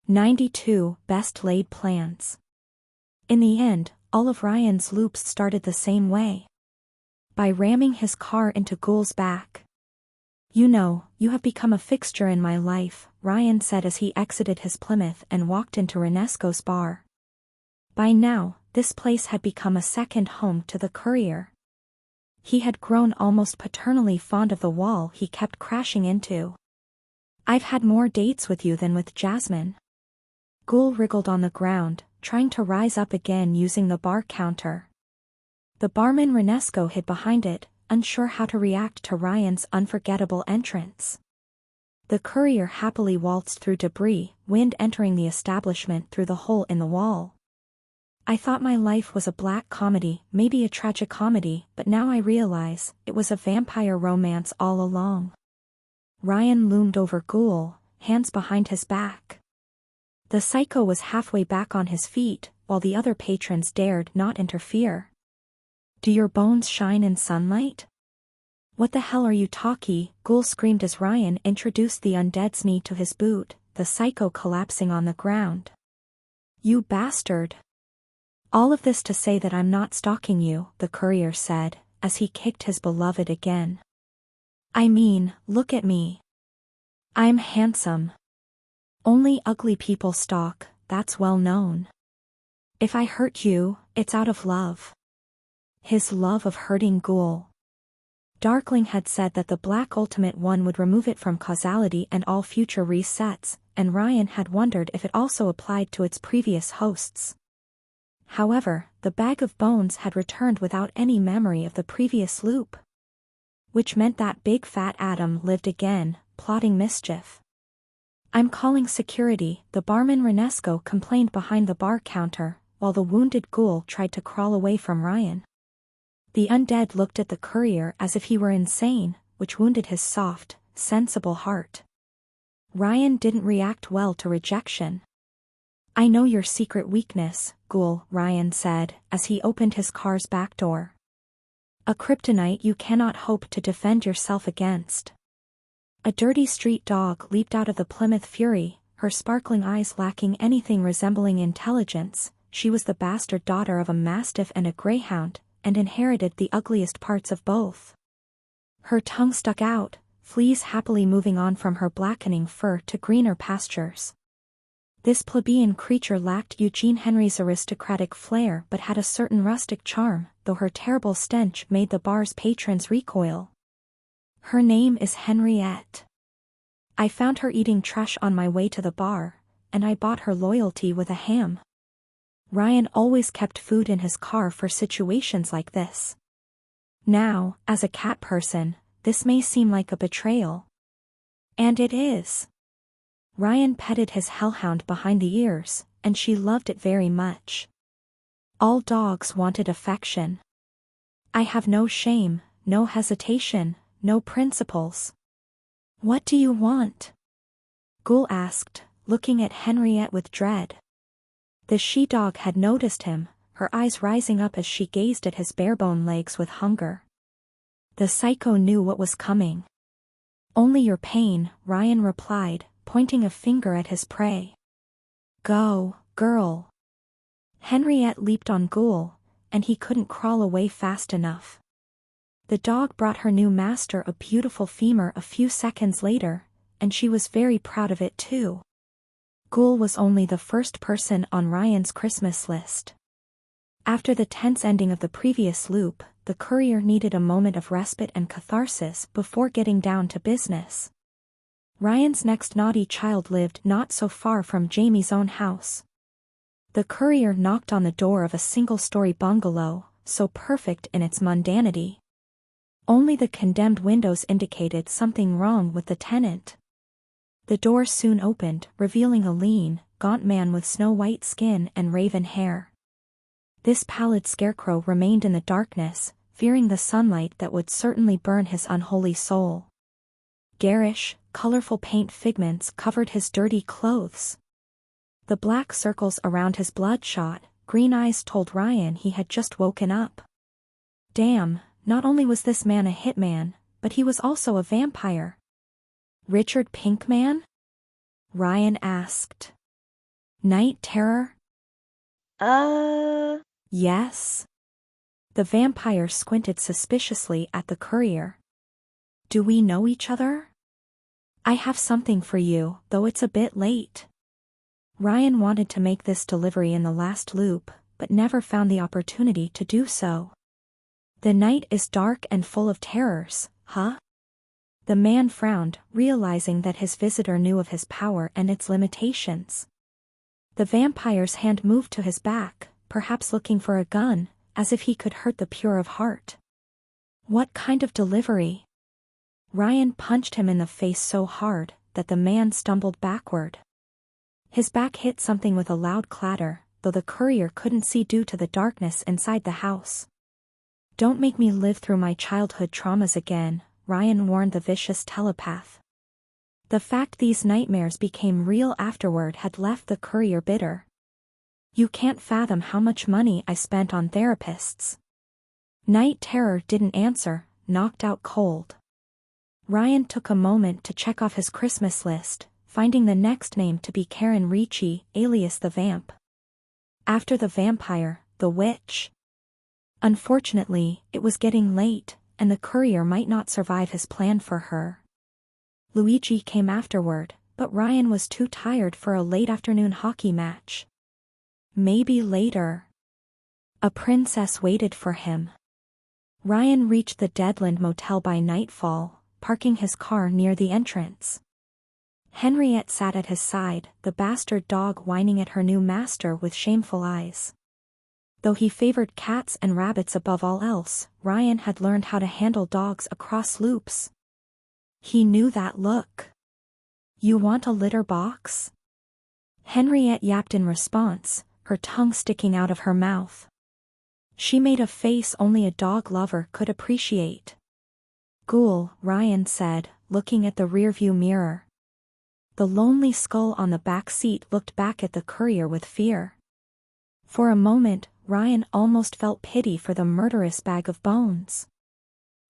92 Best Laid Plans. In the end, all of Ryan's loops started the same way. By ramming his car into Ghoul's back. "You know, you have become a fixture in my life," Ryan said as he exited his Plymouth and walked into Renesco's bar. By now, this place had become a second home to the courier. He had grown almost paternally fond of the wall he kept crashing into. "I've had more dates with you than with Jasmine." Ghoul wriggled on the ground, trying to rise up again using the bar counter. The barman Renesco hid behind it, unsure how to react to Ryan's unforgettable entrance. The courier happily waltzed through debris, wind entering the establishment through the hole in the wall. "I thought my life was a black comedy, maybe a tragicomedy, but now I realize, it was a vampire romance all along." Ryan loomed over Ghoul, hands behind his back. The psycho was halfway back on his feet, while the other patrons dared not interfere. "Do your bones shine in sunlight?" "What the hell are you talking?" Ghoul screamed as Ryan introduced the undead's knee to his boot, the psycho collapsing on the ground. "You bastard! All of this to say that I'm not stalking you," the courier said, as he kicked his beloved again. "I mean, look at me. I'm handsome. Only ugly people stalk, that's well known. If I hurt you, it's out of love." His love of hurting Ghoul. Darkling had said that the Black Ultimate One would remove it from causality and all future resets, and Ryan had wondered if it also applied to its previous hosts. However, the bag of bones had returned without any memory of the previous loop. Which meant that big fat Adam lived again, plotting mischief. "I'm calling security," the barman Renesco complained behind the bar counter, while the wounded Ghoul tried to crawl away from Ryan. The undead looked at the courier as if he were insane, which wounded his soft, sensible heart. Ryan didn't react well to rejection. "I know your secret weakness, Ghoul," Ryan said, as he opened his car's back door. "A kryptonite you cannot hope to defend yourself against." A dirty street dog leaped out of the Plymouth Fury, her sparkling eyes lacking anything resembling intelligence. She was the bastard daughter of a mastiff and a greyhound, and inherited the ugliest parts of both. Her tongue stuck out, fleas happily moving on from her blackening fur to greener pastures. This plebeian creature lacked Eugene Henry's aristocratic flair but had a certain rustic charm, though her terrible stench made the bar's patrons recoil. "Her name is Henriette. I found her eating trash on my way to the bar, and I bought her loyalty with a ham." Ryan always kept food in his car for situations like this. Now, as a cat person, this may seem like a betrayal. And it is. Ryan petted his hellhound behind the ears, and she loved it very much. All dogs wanted affection. "I have no shame, no hesitation, no principles." "What do you want?" Ghoul asked, looking at Henriette with dread. The she-dog had noticed him, her eyes rising up as she gazed at his barebone legs with hunger. The psycho knew what was coming. "Only your pain," Ryan replied, pointing a finger at his prey. "Go, girl." Henriette leaped on Ghoul, and he couldn't crawl away fast enough. The dog brought her new master a beautiful femur a few seconds later, and she was very proud of it too. Ghoul was only the first person on Ryan's Christmas list. After the tense ending of the previous loop, the courier needed a moment of respite and catharsis before getting down to business. Ryan's next naughty child lived not so far from Jamie's own house. The courier knocked on the door of a single-story bungalow, so perfect in its mundanity. Only the condemned windows indicated something wrong with the tenant. The door soon opened, revealing a lean, gaunt man with snow-white skin and raven hair. This pallid scarecrow remained in the darkness, fearing the sunlight that would certainly burn his unholy soul. Garish, colorful paint figments covered his dirty clothes. The black circles around his bloodshot, green eyes told Ryan he had just woken up. Damn, not only was this man a hitman, but he was also a vampire. "Richard Pinkman?" Ryan asked. Night terror? Uh, Yes. The vampire squinted suspiciously at the courier. Do we know each other? I have something for you, though it's a bit late. Ryan wanted to make this delivery in the last loop, but never found the opportunity to do so. The night is dark and full of terrors, huh? The man frowned, realizing that his visitor knew of his power and its limitations. The vampire's hand moved to his back, perhaps looking for a gun, as if he could hurt the pure of heart. What kind of delivery? Ryan punched him in the face so hard that the man stumbled backward. His back hit something with a loud clatter, though the courier couldn't see due to the darkness inside the house. Don't make me live through my childhood traumas again, Ryan warned the vicious telepath. The fact these nightmares became real afterward had left the courier bitter. You can't fathom how much money I spent on therapists. Night terror didn't answer, knocked out cold. Ryan took a moment to check off his Christmas list, finding the next name to be Karen Ricci, alias the Vamp. After the vampire, the witch. Unfortunately, it was getting late, and the courier might not survive his plan for her. Luigi came afterward, but Ryan was too tired for a late afternoon hockey match. Maybe later. A princess waited for him. Ryan reached the Deadland Motel by nightfall, parking his car near the entrance. Henriette sat at his side, the bastard dog whining at her new master with shameful eyes. Though he favored cats and rabbits above all else, Ryan had learned how to handle dogs across loops. He knew that look. You want a litter box? Henriette yapped in response, her tongue sticking out of her mouth. She made a face only a dog lover could appreciate. Ghoul, Ryan said, looking at the rearview mirror. The lonely skull on the back seat looked back at the courier with fear. For a moment, Ryan almost felt pity for the murderous bag of bones.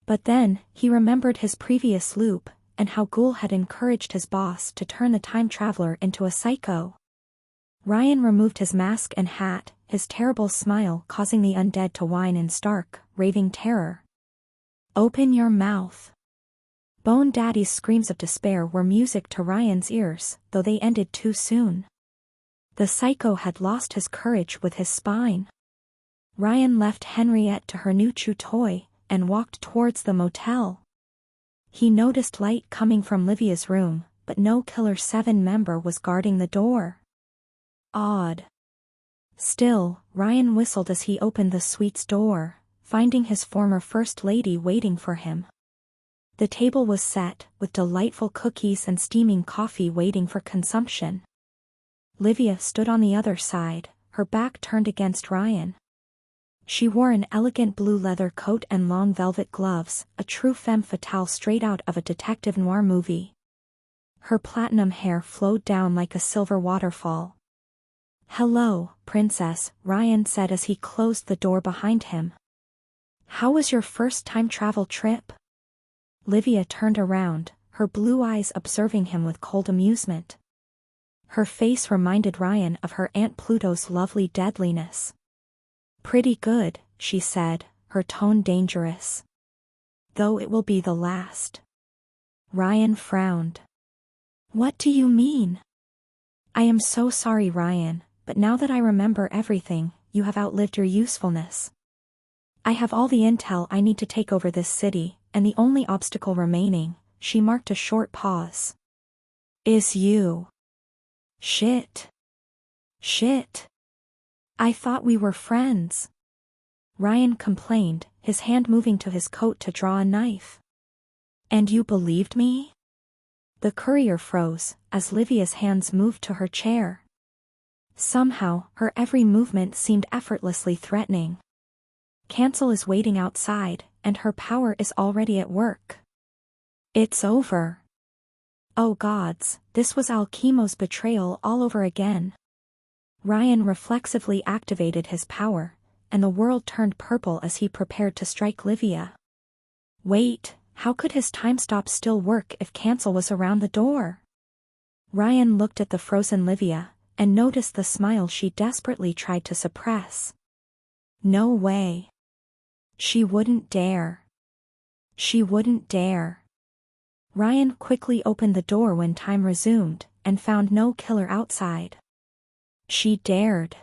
But then, he remembered his previous loop, and how Ghoul had encouraged his boss to turn the time traveler into a psycho. Ryan removed his mask and hat, his terrible smile causing the undead to whine in stark, raving terror. Open your mouth. Bone Daddy's screams of despair were music to Ryan's ears, though they ended too soon. The psycho had lost his courage with his spine. Ryan left Henriette to her new chew toy, and walked towards the motel. He noticed light coming from Livia's room, but no Killer 7 member was guarding the door. Odd. Still, Ryan whistled as he opened the suite's door, finding his former first lady waiting for him. The table was set, with delightful cookies and steaming coffee waiting for consumption. Livia stood on the other side, her back turned against Ryan. She wore an elegant blue leather coat and long velvet gloves, a true femme fatale straight out of a detective noir movie. Her platinum hair flowed down like a silver waterfall. Hello, Princess, Ryan said as he closed the door behind him. How was your first time travel trip? Livia turned around, her blue eyes observing him with cold amusement. Her face reminded Ryan of her Aunt Pluto's lovely deadliness. Pretty good, she said, her tone dangerous. Though it will be the last. Ryan frowned. What do you mean? I am so sorry, Ryan, but now that I remember everything, you have outlived your usefulness. I have all the intel I need to take over this city, and the only obstacle remaining, she marked a short pause, is you. Shit. Shit. I thought we were friends. Ryan complained, his hand moving to his coat to draw a knife. And you believed me? The courier froze, as Livia's hands moved to her chair. Somehow, her every movement seemed effortlessly threatening. Cancel is waiting outside, and her power is already at work. It's over. Oh gods, this was Alchemo's betrayal all over again. Ryan reflexively activated his power, and the world turned purple as he prepared to strike Livia. Wait, how could his time stop still work if Cancel was around the door? Ryan looked at the frozen Livia, and noticed the smile she desperately tried to suppress. No way. She wouldn't dare. She wouldn't dare. Ryan quickly opened the door when time resumed, and found no killer outside. She dared.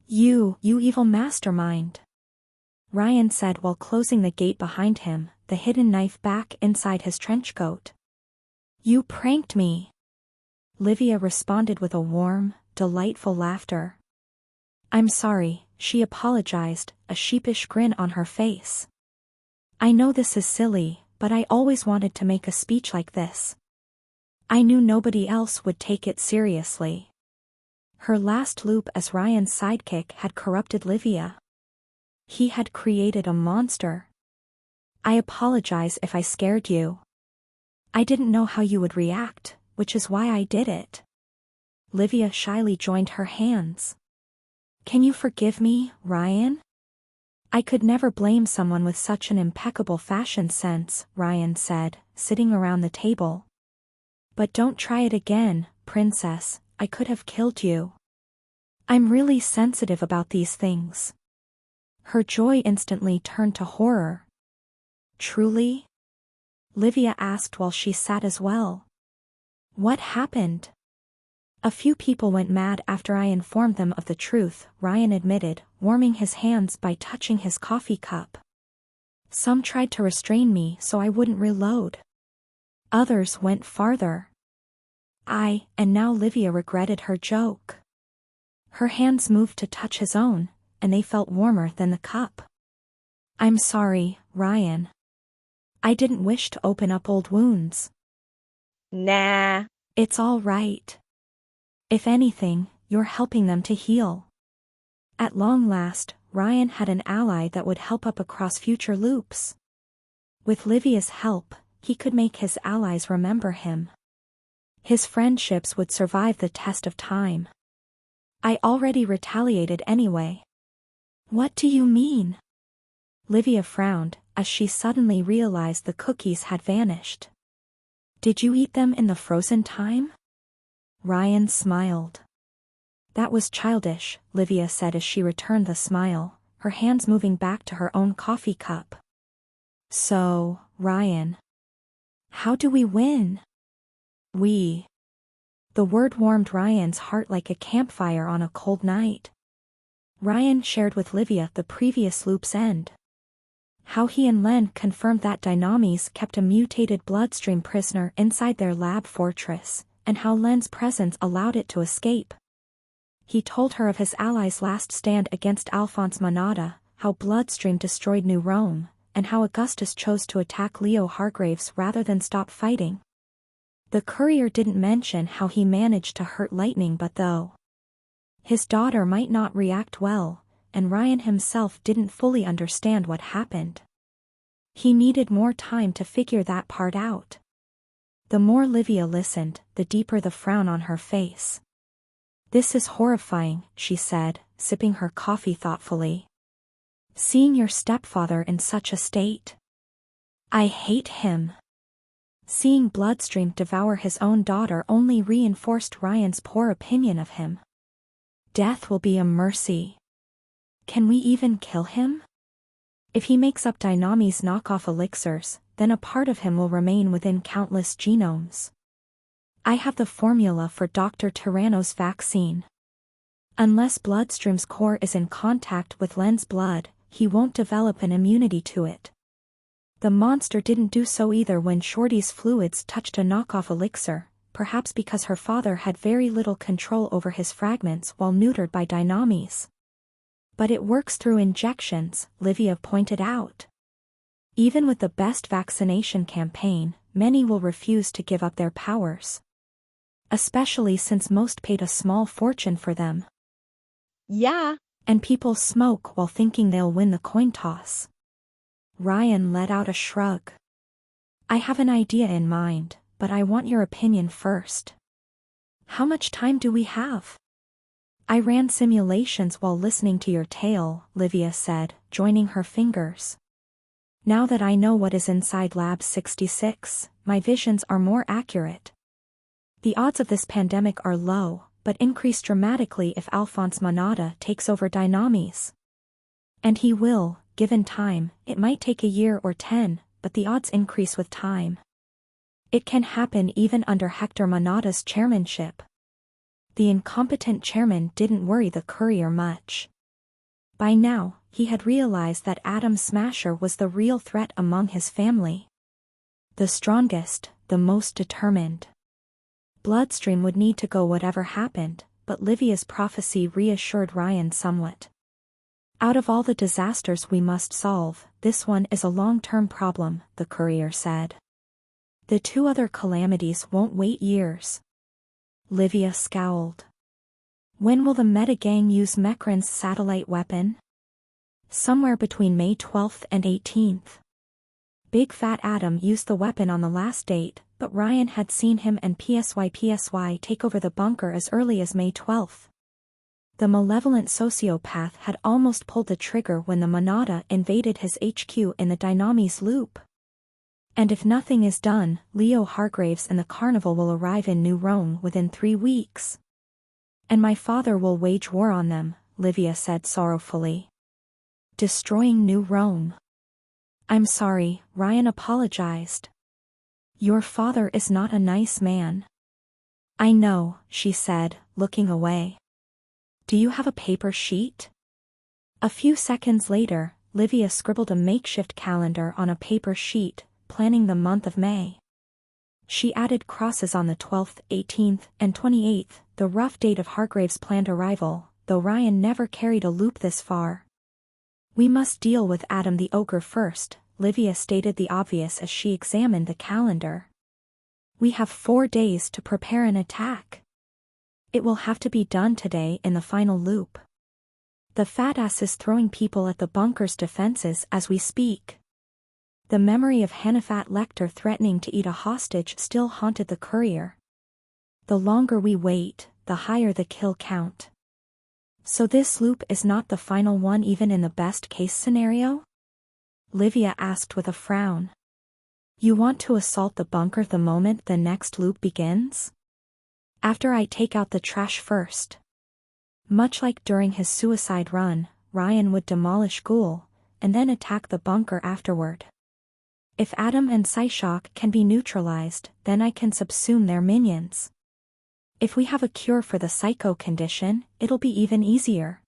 You evil mastermind," Ryan said while closing the gate behind him, the hidden knife back inside his trench coat. "You pranked me." Livia responded with a warm, delightful laughter. "I'm sorry," she apologized, a sheepish grin on her face. "I know this is silly, but I always wanted to make a speech like this. I knew nobody else would take it seriously." Her last loop as Ryan's sidekick had corrupted Livia. He had created a monster. "I apologize if I scared you. I didn't know how you would react, which is why I did it." Livia shyly joined her hands. "Can you forgive me, Ryan?" "I could never blame someone with such an impeccable fashion sense," Ryan said, sitting around the table. "But don't try it again, princess, I could have killed you. I'm really sensitive about these things." Her joy instantly turned to horror. "Truly?" Livia asked while she sat as well. "What happened?" "A few people went mad after I informed them of the truth," Ryan admitted, warming his hands by touching his coffee cup. "Some tried to restrain me so I wouldn't reload. Others went farther. And now Livia regretted her joke. Her hands moved to touch his own, and they felt warmer than the cup. "I'm sorry, Ryan. I didn't wish to open up old wounds." Nah. "It's all right. If anything, you're helping them to heal." At long last, Ryan had an ally that would help up across future loops. With Livia's help, he could make his allies remember him. His friendships would survive the test of time. "I already retaliated anyway." "What do you mean?" Livia frowned, as she suddenly realized the cookies had vanished. "Did you eat them in the frozen time?" Ryan smiled. "That was childish," Livia said as she returned the smile, her hands moving back to her own coffee cup. "So, Ryan, how do we win?" "We." The word warmed Ryan's heart like a campfire on a cold night. Ryan shared with Livia the previous loop's end. How he and Len confirmed that Dynamis kept a mutated bloodstream prisoner inside their lab fortress, and how Len's presence allowed it to escape. He told her of his allies' last stand against Alphonse Monada, how Bloodstream destroyed New Rome, and how Augustus chose to attack Leo Hargraves rather than stop fighting. The courier didn't mention how he managed to hurt Lightning, but though his daughter might not react well, and Ryan himself didn't fully understand what happened. He needed more time to figure that part out. The more Livia listened, the deeper the frown on her face. "This is horrifying," she said, sipping her coffee thoughtfully. "Seeing your stepfather in such a state. I hate him." Seeing Bloodstream devour his own daughter only reinforced Ryan's poor opinion of him. "Death will be a mercy. Can we even kill him? If he makes up Dynamis' knockoff elixirs, then a part of him will remain within countless genomes. I have the formula for Dr. Tyranno's vaccine. Unless Bloodstream's core is in contact with Len's blood, he won't develop an immunity to it. The monster didn't do so either when Shorty's fluids touched a knockoff elixir, perhaps because her father had very little control over his fragments while neutered by Dynamis. But it works through injections, Livia pointed out. Even with the best vaccination campaign, many will refuse to give up their powers. Especially since most paid a small fortune for them. Yeah. And people smoke while thinking they'll win the coin toss. Ryan let out a shrug. "I have an idea in mind, but I want your opinion first." "How much time do we have?" "I ran simulations while listening to your tale," Livia said, joining her fingers. "Now that I know what is inside Lab 66, my visions are more accurate. The odds of this pandemic are low, but increase dramatically if Alphonse Monada takes over Dynamis. And he will, given time. It might take a year or 10, but the odds increase with time. It can happen even under Hector Monada's chairmanship. The incompetent chairman didn't worry the courier much. By now, he had realized that Adam Smasher was the real threat among his family. The strongest, the most determined. Bloodstream would need to go whatever happened, but Livia's prophecy reassured Ryan somewhat. Out of all the disasters we must solve, this one is a long-term problem, the courier said. The 2 other calamities won't wait years. Livia scowled. When will the Meta Gang use Mecran's satellite weapon? Somewhere between May 12th and 18th. Big Fat Adam used the weapon on the last date, but Ryan had seen him and PSY take over the bunker as early as May 12th. The malevolent sociopath had almost pulled the trigger when the Monada invaded his HQ in the Dynamis loop. And if nothing is done, Leo Hargraves and the Carnival will arrive in New Rome within 3 weeks. And my father will wage war on them, Livia said sorrowfully. Destroying New Rome. I'm sorry, Ryan apologized. Your father is not a nice man. I know, she said, looking away. Do you have a paper sheet? A few seconds later, Livia scribbled a makeshift calendar on a paper sheet, planning the month of May. She added crosses on the 12th, 18th, and 28th, the rough date of Hargrave's planned arrival, though Ryan never carried a loop this far. We must deal with Adam the Ogre first, Livia stated the obvious as she examined the calendar. We have 4 days to prepare an attack. It will have to be done today in the final loop. The fat ass is throwing people at the bunker's defenses as we speak. The memory of Hannafat Lecter threatening to eat a hostage still haunted the courier. The longer we wait, the higher the kill count. So this loop is not the final one even in the best-case scenario? Livia asked with a frown. You want to assault the bunker the moment the next loop begins? After I take out the trash first. Much like during his suicide run, Ryan would demolish Ghoul, and then attack the bunker afterward. If Adam and Psyshock can be neutralized, then I can subsume their minions. If we have a cure for the psycho condition, it'll be even easier.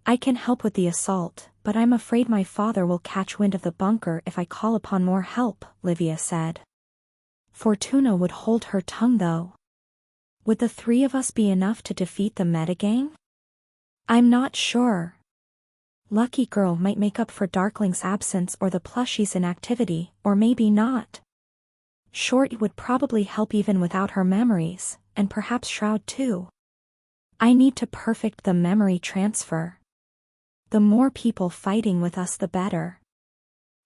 I can help with the assault, but I'm afraid my father will catch wind of the bunker if I call upon more help, Livia said. Fortuna would hold her tongue though. Would the 3 of us be enough to defeat the Metagang? I'm not sure. Lucky Girl might make up for Darkling's absence or the plushie's inactivity, or maybe not. Short would probably help even without her memories, and perhaps Shroud too. I need to perfect the memory transfer. The more people fighting with us the better.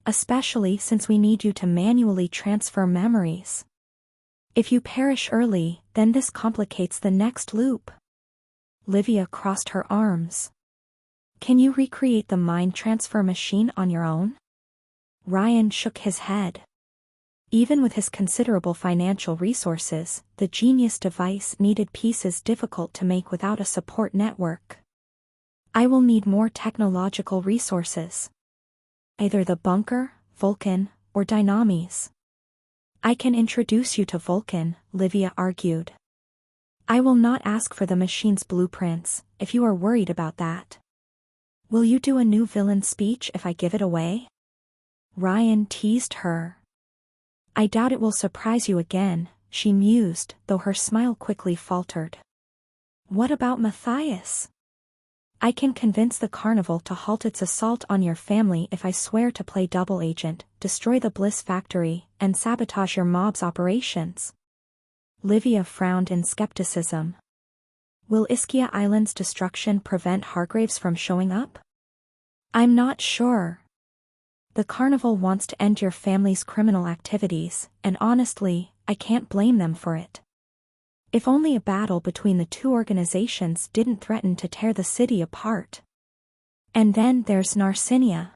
Especially since we need you to manually transfer memories. If you perish early, then this complicates the next loop. Livia crossed her arms. Can you recreate the mind transfer machine on your own? Ryan shook his head. Even with his considerable financial resources, the genius device needed pieces difficult to make without a support network. I will need more technological resources. Either the bunker, Vulcan, or Dynamis. I can introduce you to Vulcan, Livia argued. I will not ask for the machine's blueprints, if you are worried about that. Will you do a new villain speech if I give it away? Ryan teased her. I doubt it will surprise you again, she mused, though her smile quickly faltered. What about Matthias? I can convince the Carnival to halt its assault on your family if I swear to play double agent, destroy the Bliss factory, and sabotage your mob's operations. Livia frowned in skepticism. Will Ischia Island's destruction prevent Hargraves from showing up? I'm not sure. The Carnival wants to end your family's criminal activities, and honestly, I can't blame them for it. If only a battle between the 2 organizations didn't threaten to tear the city apart. And then there's Narcinia.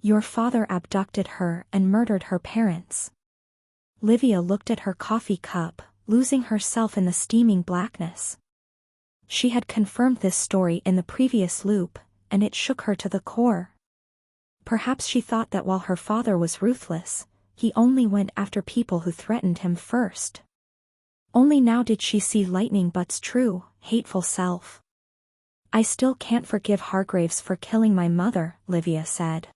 Your father abducted her and murdered her parents. Livia looked at her coffee cup, losing herself in the steaming blackness. She had confirmed this story in the previous loop, and it shook her to the core. Perhaps she thought that while her father was ruthless, he only went after people who threatened him first. Only now did she see Lightning Butt's true, hateful self. I still can't forgive Hargraves for killing my mother, Livia said.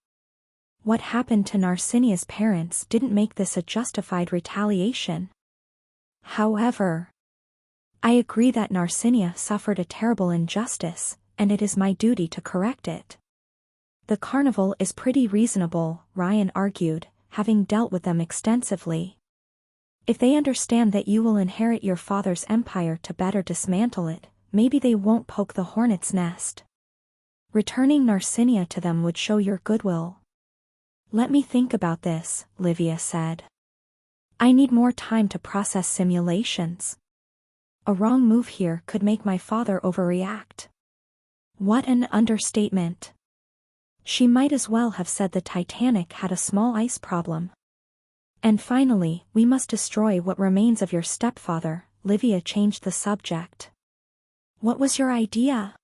What happened to Narcinia's parents didn't make this a justified retaliation. However, I agree that Narcinia suffered a terrible injustice, and it is my duty to correct it. The carnival is pretty reasonable, Ryan argued, having dealt with them extensively. If they understand that you will inherit your father's empire to better dismantle it, maybe they won't poke the hornet's nest. Returning Narcinia to them would show your goodwill. Let me think about this, Livia said. I need more time to process simulations. A wrong move here could make my father overreact. What an understatement. She might as well have said the Titanic had a small ice problem. And finally, we must destroy what remains of your stepfather. Livia changed the subject. What was your idea?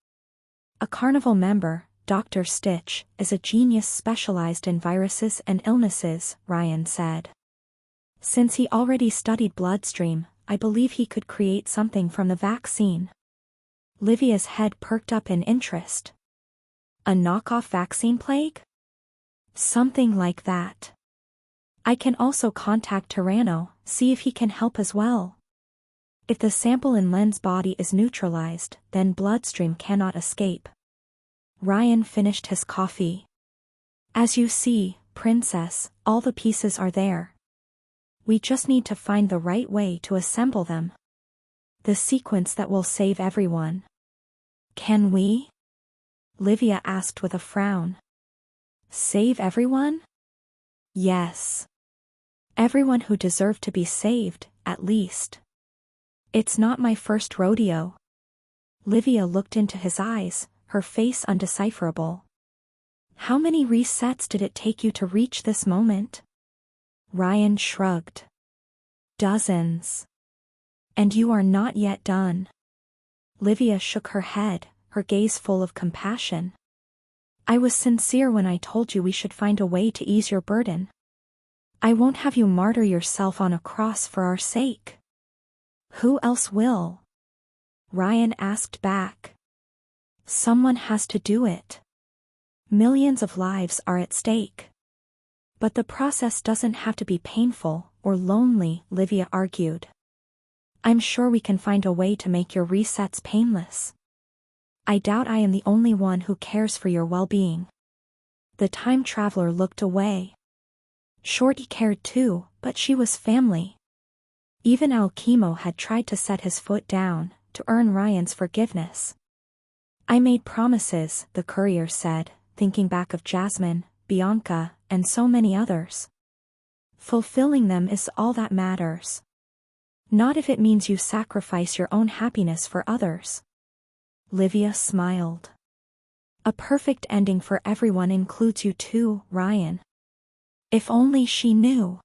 A carnival member, Dr. Stitch, is a genius specialized in viruses and illnesses, Ryan said. Since he already studied bloodstream, I believe he could create something from the vaccine. Livia's head perked up in interest. A knockoff vaccine plague? Something like that. I can also contact Tyranno, see if he can help as well. If the sample in Len's body is neutralized, then bloodstream cannot escape. Ryan finished his coffee. As you see, Princess, all the pieces are there. We just need to find the right way to assemble them. The sequence that will save everyone. Can we? Livia asked with a frown. Save everyone? Yes. Everyone who deserved to be saved, at least. It's not my first rodeo. Livia looked into his eyes, her face undecipherable. How many resets did it take you to reach this moment? Ryan shrugged. Dozens. And you are not yet done. Livia shook her head, her gaze full of compassion. I was sincere when I told you we should find a way to ease your burden. I won't have you martyr yourself on a cross for our sake. Who else will? Ryan asked back. Someone has to do it. Millions of lives are at stake. But the process doesn't have to be painful or lonely, Livia argued. I'm sure we can find a way to make your resets painless. I doubt I am the only one who cares for your well-being. The time traveler looked away. Shorty cared too, but she was family. Even Alchemo had tried to set his foot down, to earn Ryan's forgiveness. I made promises, the courier said, thinking back of Jasmine, Bianca, and so many others. Fulfilling them is all that matters. Not if it means you sacrifice your own happiness for others. Livia smiled. A perfect ending for everyone includes you too, Ryan. If only she knew.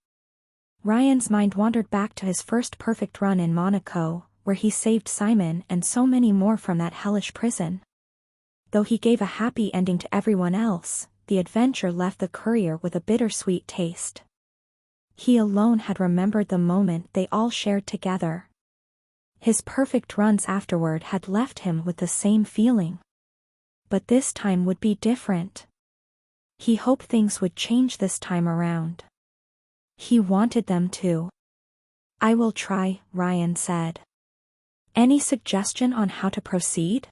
Ryan's mind wandered back to his first perfect run in Monaco, where he saved Simon and so many more from that hellish prison. Though he gave a happy ending to everyone else, the adventure left the courier with a bittersweet taste. He alone had remembered the moment they all shared together. His perfect runs afterward had left him with the same feeling. But this time would be different. He hoped things would change this time around. He wanted them to. I will try, Ryan said. Any suggestion on how to proceed?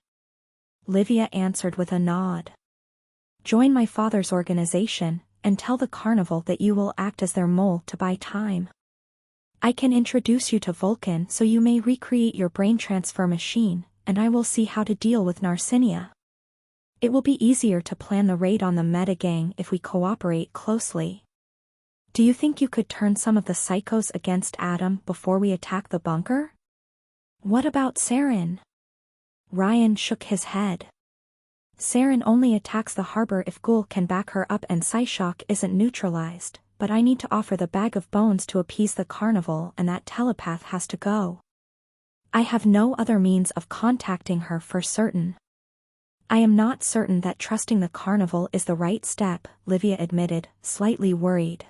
Livia answered with a nod. Join my father's organization, and tell the carnival that you will act as their mole to buy time. I can introduce you to Vulcan so you may recreate your brain transfer machine, and I will see how to deal with Narcinia. It will be easier to plan the raid on the Meta Gang if we cooperate closely. Do you think you could turn some of the psychos against Adam before we attack the bunker? What about Saren? Ryan shook his head. Saren only attacks the harbor if Ghoul can back her up and Psyshock isn't neutralized, but I need to offer the bag of bones to appease the carnival and that telepath has to go. I have no other means of contacting her for certain. I am not certain that trusting the carnival is the right step, Livia admitted, slightly worried.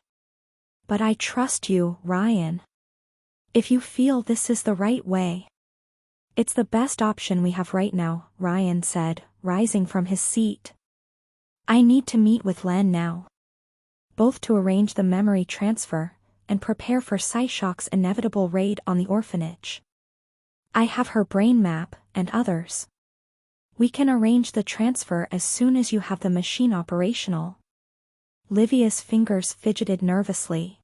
But I trust you, Ryan. If you feel this is the right way. It's the best option we have right now, Ryan said, rising from his seat. I need to meet with Len now. Both to arrange the memory transfer, and prepare for Psyshock's inevitable raid on the orphanage. I have her brain map, and others. We can arrange the transfer as soon as you have the machine operational. Livia's fingers fidgeted nervously.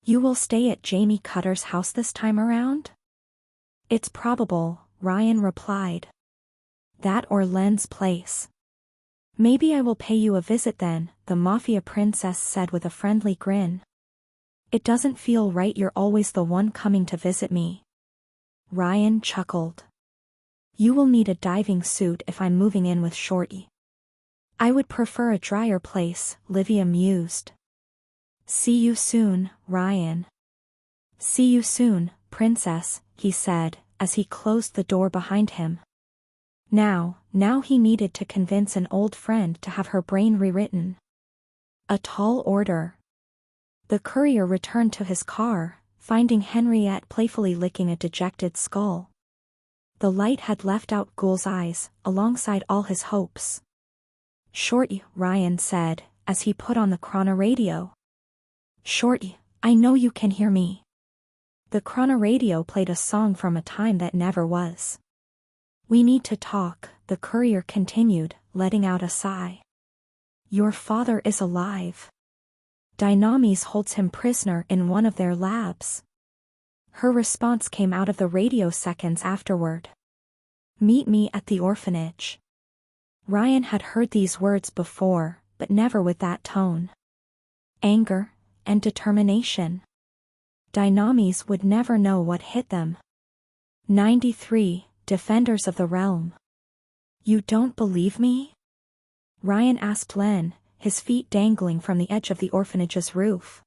You will stay at Jamie Cutter's house this time around? It's probable, Ryan replied. That or Len's place. Maybe I will pay you a visit then, the Mafia princess said with a friendly grin. It doesn't feel right you're always the one coming to visit me. Ryan chuckled. You will need a diving suit if I'm moving in with Shorty. I would prefer a drier place, Livia mused. See you soon, Ryan. See you soon, princess, he said, as he closed the door behind him. Now he needed to convince an old friend to have her brain rewritten. A tall order. The courier returned to his car, finding Henriette playfully licking a dejected skull. The light had left out Ghoul's eyes, alongside all his hopes. Shorty, Ryan said, as he put on the chrono radio. Shorty, I know you can hear me. The chrono radio played a song from a time that never was. We need to talk, the courier continued, letting out a sigh. Your father is alive. Dynamis holds him prisoner in one of their labs. Her response came out of the radio seconds afterward. Meet me at the orphanage. Ryan had heard these words before, but never with that tone. Anger and determination. Dynamis would never know what hit them. 93. Defenders of the Realm. You don't believe me? Ryan asked Len, his feet dangling from the edge of the orphanage's roof.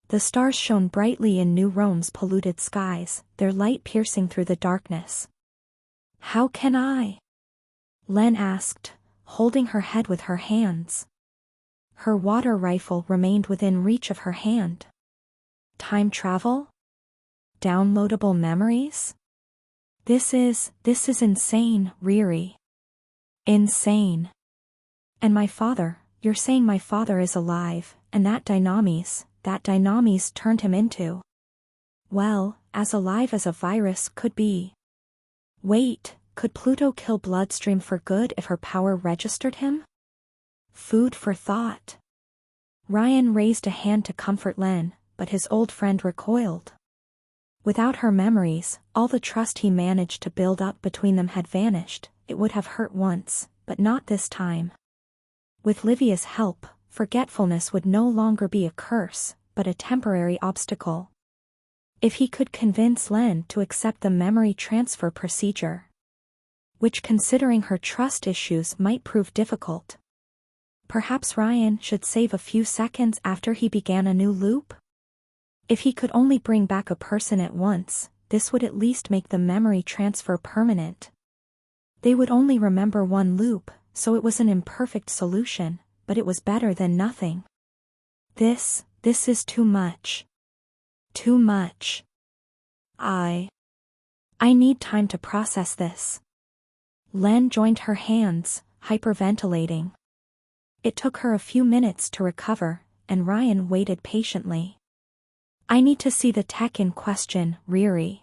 The stars shone brightly in New Rome's polluted skies, their light piercing through the darkness. How can I? Len asked, holding her head with her hands. Her water rifle remained within reach of her hand. Time travel? Downloadable memories? This is insane, Riri. Insane. And my father, you're saying my father is alive, and that Dynamis turned him into. Well, as alive as a virus could be. Wait, could Pluto kill Bloodstream for good if her power registered him? Food for thought. Ryan raised a hand to comfort Len, but his old friend recoiled. Without her memories, all the trust he managed to build up between them had vanished. It would have hurt once, but not this time. With Livia's help, forgetfulness would no longer be a curse, but a temporary obstacle. If he could convince Len to accept the memory transfer procedure, which considering her trust issues might prove difficult. Perhaps Ryan should save a few seconds after he began a new loop? If he could only bring back a person at once, this would at least make the memory transfer permanent. They would only remember one loop, so it was an imperfect solution, but it was better than nothing. This is too much. Too much. I need time to process this. Len joined her hands, hyperventilating. It took her a few minutes to recover, and Ryan waited patiently. I need to see the tech in question, Riri.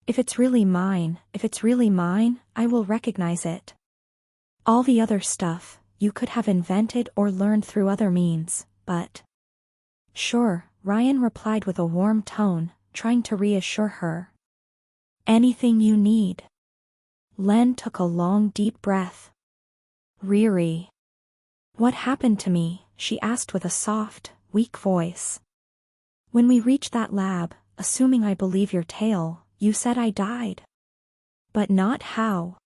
If it's really mine, I will recognize it. All the other stuff, you could have invented or learned through other means, but... Sure, Ryan replied with a warm tone, trying to reassure her. Anything you need. Len took a long deep breath. Riri. What happened to me? She asked with a soft, weak voice. When we reached that lab, assuming I believe your tale, you said I died. But not how.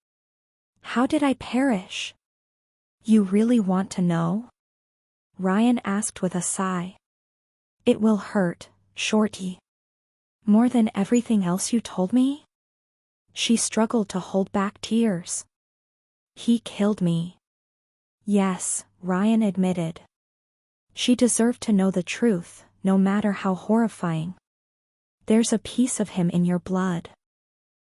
How did I perish? You really want to know? Ryan asked with a sigh. It will hurt, Shorty. More than everything else you told me? She struggled to hold back tears. He killed me. Yes, Ryan admitted. She deserved to know the truth, no matter how horrifying. There's a piece of him in your blood.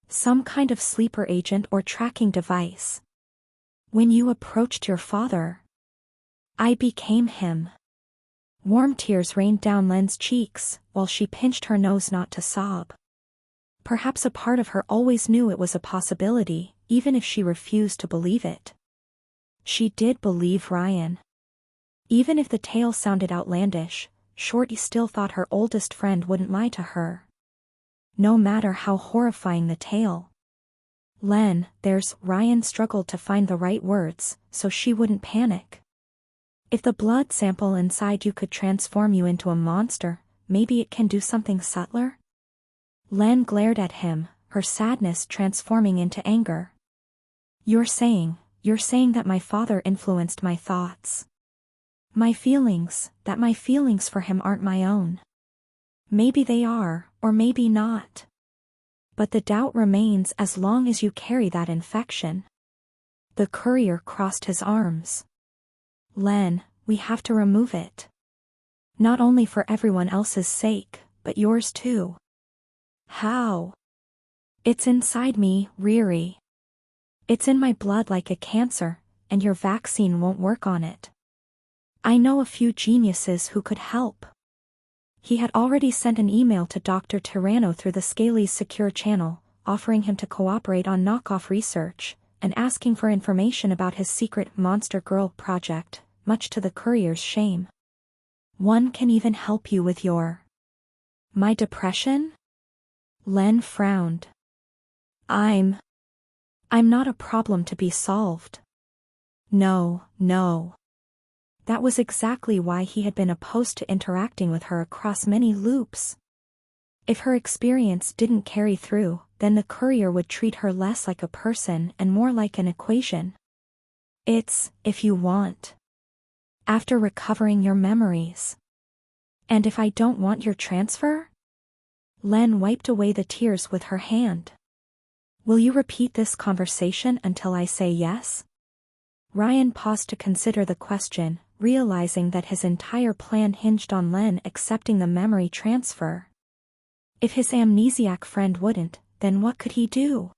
Some kind of sleeper agent or tracking device. When you approached your father, I became him. Warm tears rained down Len's cheeks, while she pinched her nose not to sob. Perhaps a part of her always knew it was a possibility, even if she refused to believe it. She did believe Ryan. Even if the tale sounded outlandish, Shorty still thought her oldest friend wouldn't lie to her. No matter how horrifying the tale. Ryan struggled to find the right words, so she wouldn't panic. If the blood sample inside you could transform you into a monster, maybe it can do something subtler? Len glared at him, her sadness transforming into anger. You're saying that my father influenced my thoughts. That my feelings for him aren't my own. Maybe they are, or maybe not. But the doubt remains as long as you carry that infection. The courier crossed his arms. Len, we have to remove it. Not only for everyone else's sake, but yours too. How? It's inside me, Riri. It's in my blood like a cancer, and your vaccine won't work on it. I know a few geniuses who could help. He had already sent an email to Dr. Tyranno through the Scaly's secure channel, offering him to cooperate on knockoff research, and asking for information about his secret Monster Girl project, much to the courier's shame. One can even help you with my depression? Len frowned. I'm not a problem to be solved. No. That was exactly why he had been opposed to interacting with her across many loops. If her experience didn't carry through, then the courier would treat her less like a person and more like an equation. It's, if you want. After recovering your memories. And if I don't want your transfer? Len wiped away the tears with her hand. Will you repeat this conversation until I say yes? Ryan paused to consider the question, realizing that his entire plan hinged on Len accepting the memory transfer. If his amnesiac friend wouldn't, then what could he do?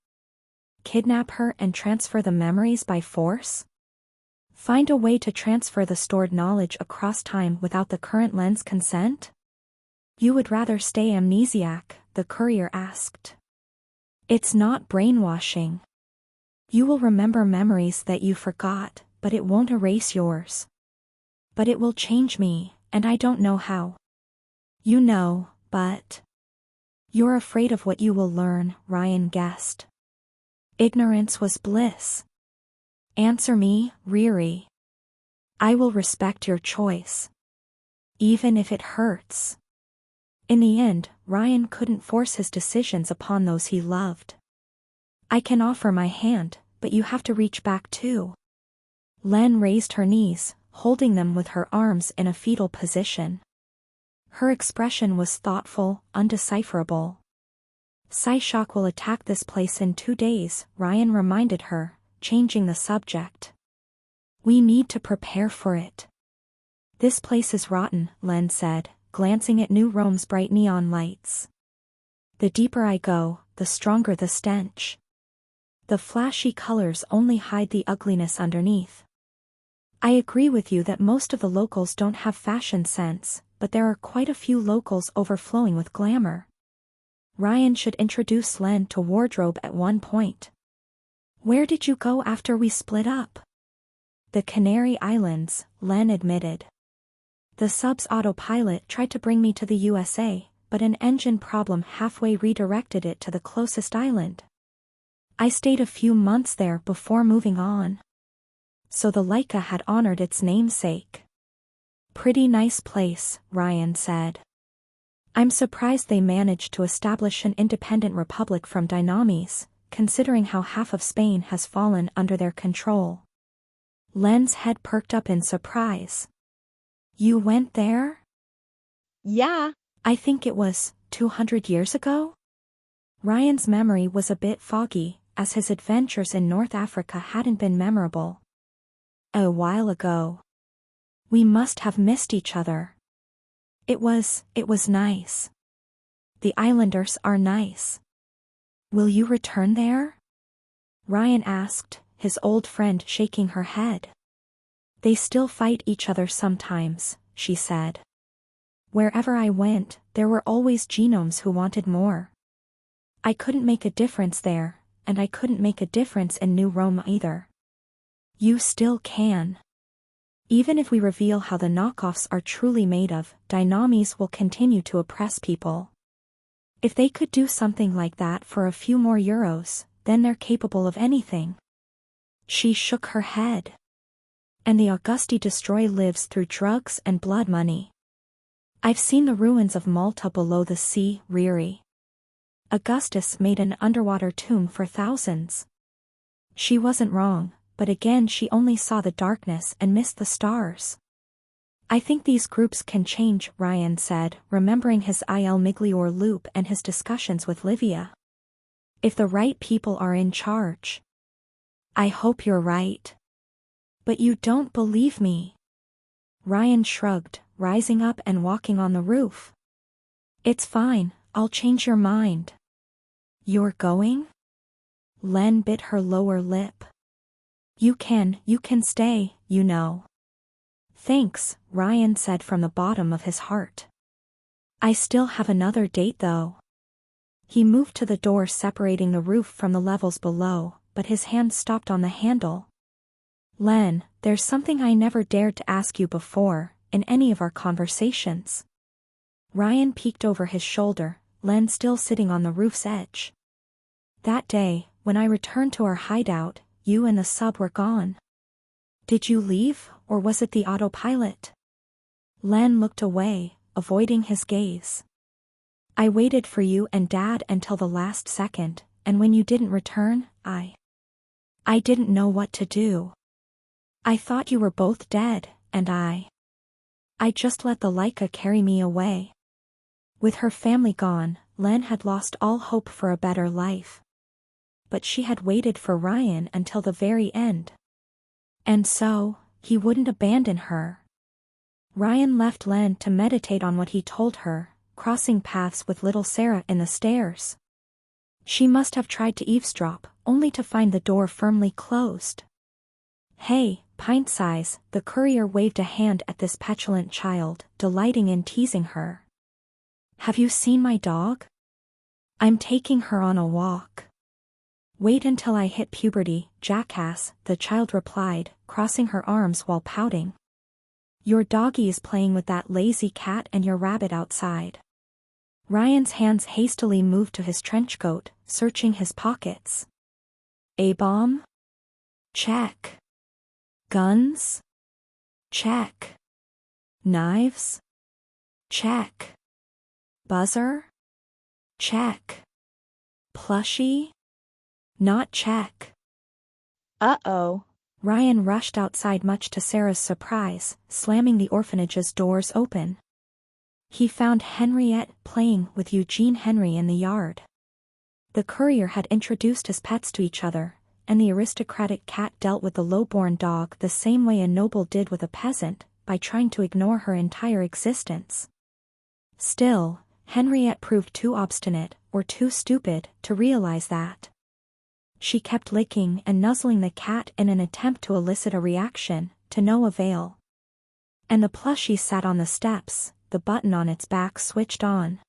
Kidnap her and transfer the memories by force? Find a way to transfer the stored knowledge across time without the current Len's consent? You would rather stay amnesiac, the courier asked. It's not brainwashing. You will remember memories that you forgot, but it won't erase yours. But it will change me, and I don't know how. You know, but... You're afraid of what you will learn, Ryan guessed. Ignorance was bliss. Answer me, Riri. I will respect your choice. Even if it hurts. In the end, Ryan couldn't force his decisions upon those he loved. I can offer my hand, but you have to reach back too. Len raised her knees, holding them with her arms in a fetal position. Her expression was thoughtful, undecipherable. Psyshock will attack this place in 2 days, Ryan reminded her, changing the subject. We need to prepare for it. This place is rotten, Len said, glancing at New Rome's bright neon lights. The deeper I go, the stronger the stench. The flashy colors only hide the ugliness underneath. I agree with you that most of the locals don't have fashion sense, but there are quite a few locals overflowing with glamour. Ryan should introduce Len to wardrobe at one point. Where did you go after we split up? The Canary Islands, Len admitted. The sub's autopilot tried to bring me to the USA, but an engine problem halfway redirected it to the closest island. I stayed a few months there before moving on. So the Laika had honored its namesake. Pretty nice place, Ryan said. I'm surprised they managed to establish an independent republic from Dynamis, considering how half of Spain has fallen under their control. Len's head perked up in surprise. You went there? Yeah. I think it was 200 years ago? Ryan's memory was a bit foggy, as his adventures in North Africa hadn't been memorable. A while ago. We must have missed each other. It was nice. The islanders are nice. Will you return there? Ryan asked, his old friend shaking her head. They still fight each other sometimes, she said. Wherever I went, there were always genomes who wanted more. I couldn't make a difference there, and I couldn't make a difference in New Rome either. You still can. Even if we reveal how the knockoffs are truly made of, dynamis will continue to oppress people. If they could do something like that for a few more euros, then they're capable of anything. She shook her head. And the Augusti destroy lives through drugs and blood money. I've seen the ruins of Malta below the sea, Riri. Augustus made an underwater tomb for thousands. She wasn't wrong, but again she only saw the darkness and missed the stars. I think these groups can change, Ryan said, remembering his Il Miglior loop and his discussions with Livia. If the right people are in charge. I hope you're right. But you don't believe me. Ryan shrugged, rising up and walking on the roof. It's fine, I'll change your mind. You're going? Len bit her lower lip. You can stay, you know. Thanks, Ryan said from the bottom of his heart. I still have another date though. He moved to the door separating the roof from the levels below, but his hand stopped on the handle. Len, there's something I never dared to ask you before, in any of our conversations. Ryan peeked over his shoulder, Len still sitting on the roof's edge. That day, when I returned to our hideout, you and the sub were gone. Did you leave, or was it the autopilot? Len looked away, avoiding his gaze. I waited for you and Dad until the last second, and when you didn't return, I didn't know what to do. I thought you were both dead, and I just let the Leica carry me away. With her family gone, Len had lost all hope for a better life. But she had waited for Ryan until the very end. And so, he wouldn't abandon her. Ryan left Len to meditate on what he told her, crossing paths with little Sarah in the stairs. She must have tried to eavesdrop, only to find the door firmly closed. Hey, pint size, the courier waved a hand at this petulant child, delighting in teasing her. Have you seen my dog? I'm taking her on a walk. Wait until I hit puberty, jackass, the child replied, crossing her arms while pouting. Your doggy is playing with that lazy cat and your rabbit outside. Ryan's hands hastily moved to his trench coat, searching his pockets. A-bomb? Check. Guns? Check. Knives? Check. Buzzer? Check. Plushie? Not check. Uh-oh. Ryan rushed outside much to Sarah's surprise, slamming the orphanage's doors open. He found Henriette playing with Eugene Henry in the yard. The courier had introduced his pets to each other, and the aristocratic cat dealt with the low-born dog the same way a noble did with a peasant, by trying to ignore her entire existence. Still, Henriette proved too obstinate, or too stupid, to realize that. She kept licking and nuzzling the cat in an attempt to elicit a reaction, to no avail. And the plushie sat on the steps, the button on its back switched on.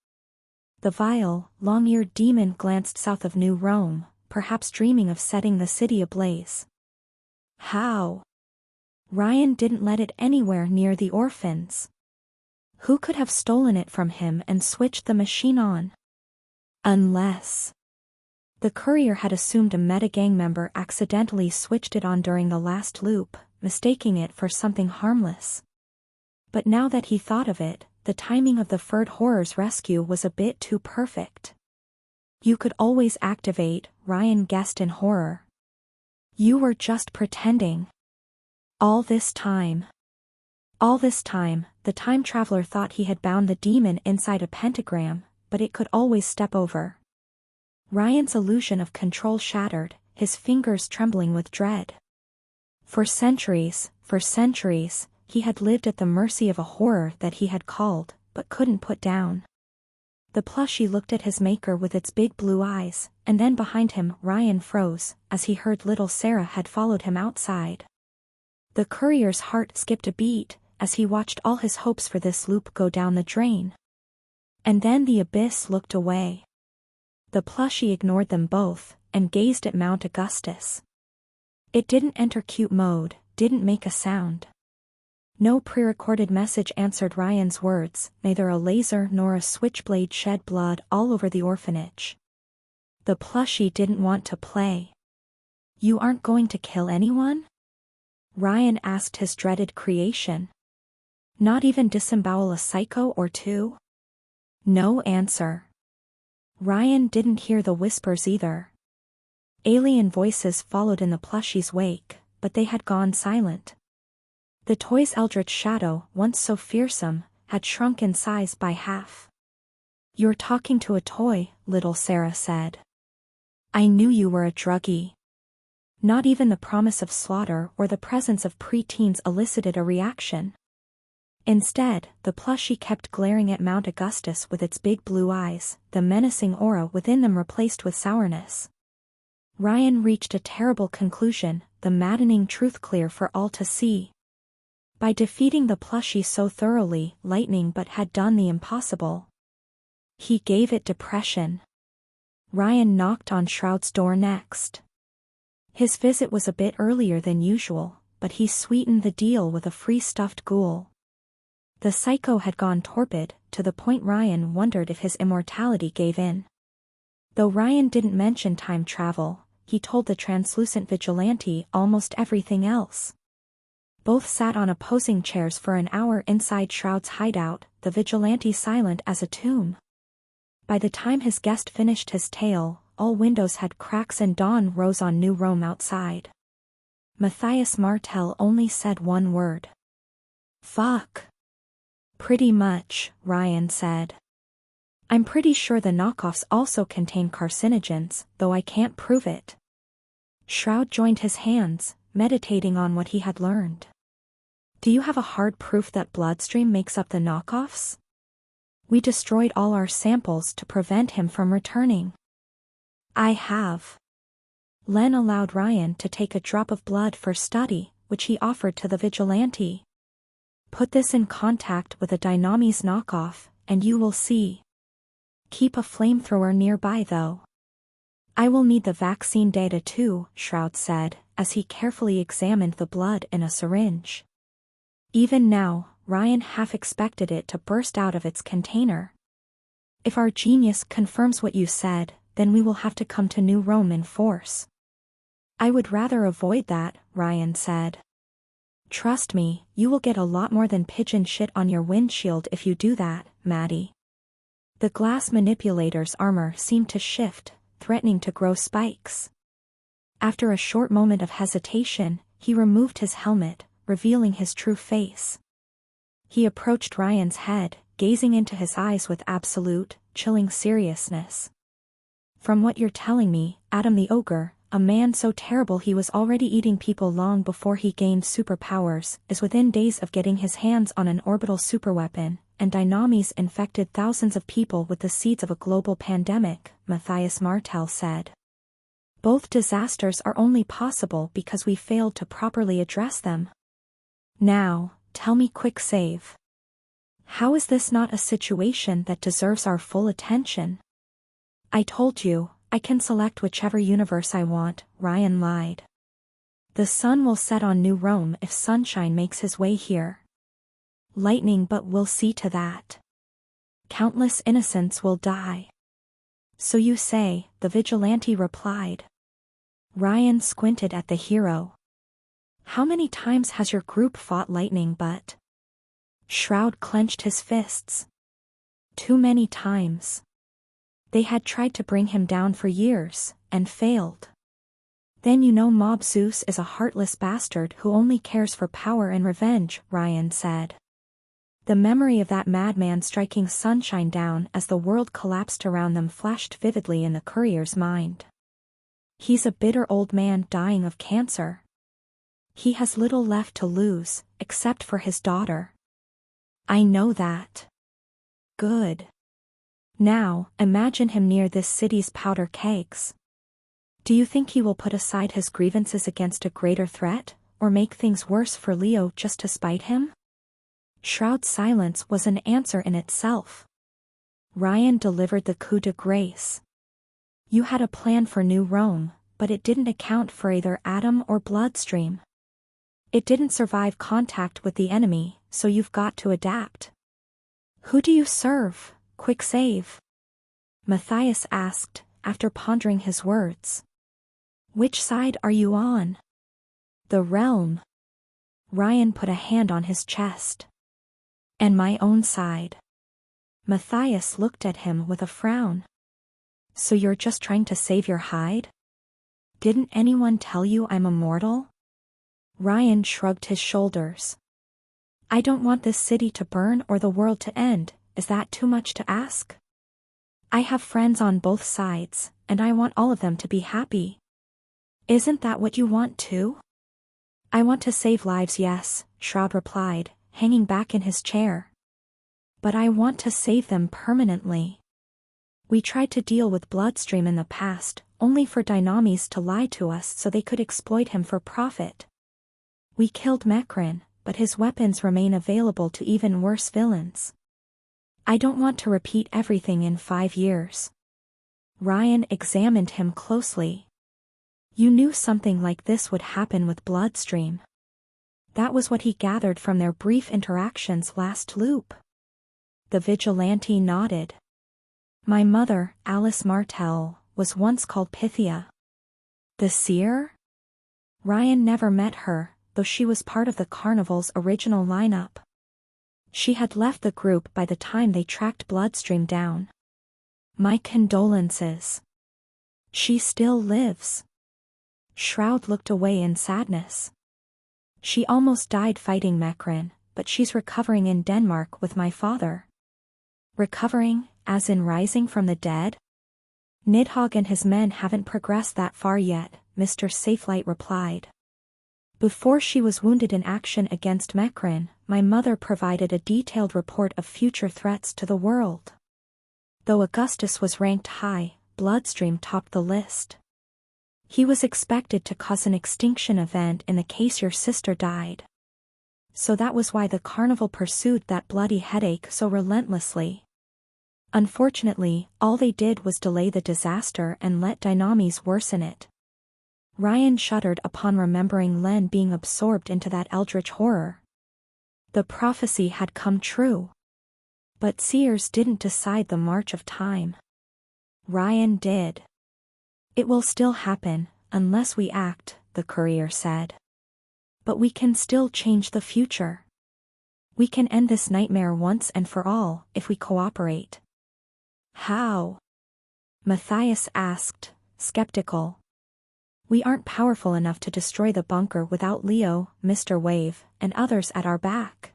The vile, long-eared demon glanced south of New Rome, perhaps dreaming of setting the city ablaze. How? Ryan didn't let it anywhere near the orphans. Who could have stolen it from him and switched the machine on? Unless the courier had assumed a meta-gang member accidentally switched it on during the last loop, mistaking it for something harmless. But now that he thought of it, the timing of the furred horror's rescue was a bit too perfect. You could always activate, Ryan guessed in horror. You were just pretending. All this time, the time traveler thought he had bound the demon inside a pentagram, but it could always step over. Ryan's illusion of control shattered, his fingers trembling with dread. For centuries, he had lived at the mercy of a horror that he had called, but couldn't put down. The plushie looked at his maker with its big blue eyes, and then behind him Ryan froze, as he heard little Sarah had followed him outside. The courier's heart skipped a beat, as he watched all his hopes for this loop go down the drain. And then the abyss looked away. The plushie ignored them both, and gazed at Mount Augustus. It didn't enter cute mode, didn't make a sound. No pre-recorded message answered Ryan's words, neither a laser nor a switchblade shed blood all over the orphanage. The plushie didn't want to play. "You aren't going to kill anyone?" Ryan asked his dreaded creation. "Not even disembowel a psycho or two?" No answer. Ryan didn't hear the whispers either. Alien voices followed in the plushie's wake, but they had gone silent. The toy's eldritch shadow, once so fearsome, had shrunk in size by half. "You're talking to a toy," little Sarah said. "I knew you were a druggie." Not even the promise of slaughter or the presence of pre-teens elicited a reaction. Instead, the plushie kept glaring at Mount Augustus with its big blue eyes, the menacing aura within them replaced with sourness. Ryan reached a terrible conclusion, the maddening truth clear for all to see. By defeating the plushie so thoroughly, Lightning but had done the impossible. He gave it depression. Ryan knocked on Shroud's door next. His visit was a bit earlier than usual, but he sweetened the deal with a free stuffed ghoul. The psycho had gone torpid, to the point Ryan wondered if his immortality gave in. Though Ryan didn't mention time travel, he told the translucent vigilante almost everything else. Both sat on opposing chairs for an hour inside Shroud's hideout, the vigilante silent as a tomb. By the time his guest finished his tale, all windows had cracks and dawn rose on New Rome outside. Matthias Martel only said one word. "Fuck." "Pretty much," Ryan said. "I'm pretty sure the knockoffs also contain carcinogens, though I can't prove it." Shroud joined his hands, meditating on what he had learned. "Do you have a hard proof that bloodstream makes up the knockoffs?" "We destroyed all our samples to prevent him from returning." "I have." Len allowed Ryan to take a drop of blood for study, which he offered to the vigilante. "Put this in contact with a Dynamis knockoff, and you will see. Keep a flamethrower nearby though." "I will need the vaccine data too," Shroud said, as he carefully examined the blood in a syringe. Even now, Ryan half expected it to burst out of its container. "If our genius confirms what you said, then we will have to come to New Rome in force." "I would rather avoid that," Ryan said. "Trust me, you will get a lot more than pigeon shit on your windshield if you do that, Maddie." The glass manipulator's armor seemed to shift, threatening to grow spikes. After a short moment of hesitation, he removed his helmet, revealing his true face. He approached Ryan's head, gazing into his eyes with absolute, chilling seriousness. "From what you're telling me, Adam the Ogre, a man so terrible he was already eating people long before he gained superpowers, is within days of getting his hands on an orbital superweapon, and Dynamis infected thousands of people with the seeds of a global pandemic," Matthias Martel said. "Both disasters are only possible because we failed to properly address them. Now, tell me quick save. How is this not a situation that deserves our full attention?" "I told you, I can select whichever universe I want," Ryan lied. "The sun will set on New Rome if sunshine makes his way here. Lightning, but we'll see to that. Countless innocents will die." "So you say," the vigilante replied. Ryan squinted at the hero. "How many times has your group fought lightning but?" Shroud clenched his fists. "Too many times. They had tried to bring him down for years, and failed. Then you know Mob Zeus is a heartless bastard who only cares for power and revenge," Ryan said. The memory of that madman striking sunshine down as the world collapsed around them flashed vividly in the courier's mind. He's a bitter old man dying of cancer. He has little left to lose, except for his daughter. I know that. Good. Now, imagine him near this city's powder kegs. Do you think he will put aside his grievances against a greater threat, or make things worse for Leo just to spite him? Shroud's silence was an answer in itself. Ryan delivered the coup de grace. You had a plan for New Rome, but it didn't account for either Atom or Bloodstream. It didn't survive contact with the enemy, so you've got to adapt. Who do you serve? Quick save. Matthias asked, after pondering his words. Which side are you on? The realm. Ryan put a hand on his chest. And my own side. Matthias looked at him with a frown. So you're just trying to save your hide? Didn't anyone tell you I'm immortal? Ryan shrugged his shoulders. I don't want this city to burn or the world to end. Is that too much to ask? I have friends on both sides, and I want all of them to be happy. Isn't that what you want too? I want to save lives, yes, Shroud replied, hanging back in his chair. But I want to save them permanently. We tried to deal with Bloodstream in the past, only for Dynamis to lie to us so they could exploit him for profit. We killed Mekrin, but his weapons remain available to even worse villains. I don't want to repeat everything in 5 years. Ryan examined him closely. You knew something like this would happen with Bloodstream. That was what he gathered from their brief interactions last loop. The vigilante nodded. My mother, Alice Martell, was once called Pythia. The seer? Ryan never met her, though she was part of the carnival's original lineup. She had left the group by the time they tracked Bloodstream down. My condolences. She still lives. Shroud looked away in sadness. She almost died fighting Mekrin, but she's recovering in Denmark with my father. Recovering, as in rising from the dead? Nidhogg and his men haven't progressed that far yet, Mr. Safelight replied. Before she was wounded in action against Mekrin, my mother provided a detailed report of future threats to the world. Though Augustus was ranked high, Bloodstream topped the list. He was expected to cause an extinction event in the case your sister died. So that was why the carnival pursued that bloody headache so relentlessly. Unfortunately, all they did was delay the disaster and let Dynamis worsen it. Ryan shuddered upon remembering Len being absorbed into that eldritch horror. The prophecy had come true. But seers didn't decide the march of time. Ryan did. It will still happen, unless we act, the courier said. But we can still change the future. We can end this nightmare once and for all, if we cooperate. How? Matthias asked, skeptical. We aren't powerful enough to destroy the bunker without Leo, Mr. Wave, and others at our back.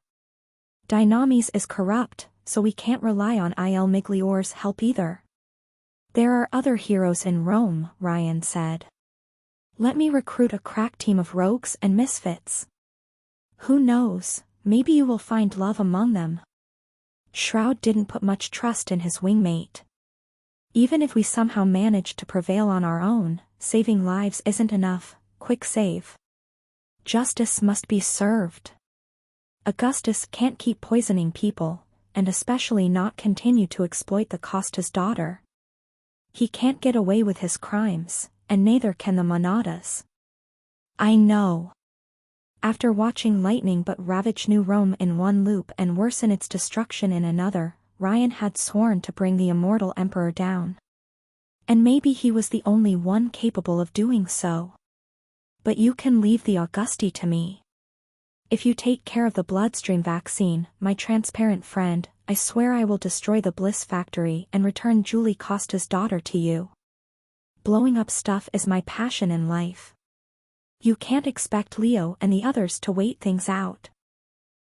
Dynamis is corrupt, so we can't rely on Il Miglior's help either. There are other heroes in Rome, Ryan said. Let me recruit a crack team of rogues and misfits. Who knows, maybe you will find love among them. Shroud didn't put much trust in his wingmate. Even if we somehow manage to prevail on our own, saving lives isn't enough. Quick save. Justice must be served. Augustus can't keep poisoning people, and especially not continue to exploit the Costa's daughter. He can't get away with his crimes, and neither can the Monadas. I know. After watching lightning but ravage New Rome in one loop and worsen its destruction in another, Ryan had sworn to bring the immortal emperor down. And maybe he was the only one capable of doing so. But you can leave the Augusti to me. If you take care of the Bloodstream vaccine, my transparent friend, I swear I will destroy the Bliss Factory and return Julie Costa's daughter to you. Blowing up stuff is my passion in life. You can't expect Leo and the others to wait things out.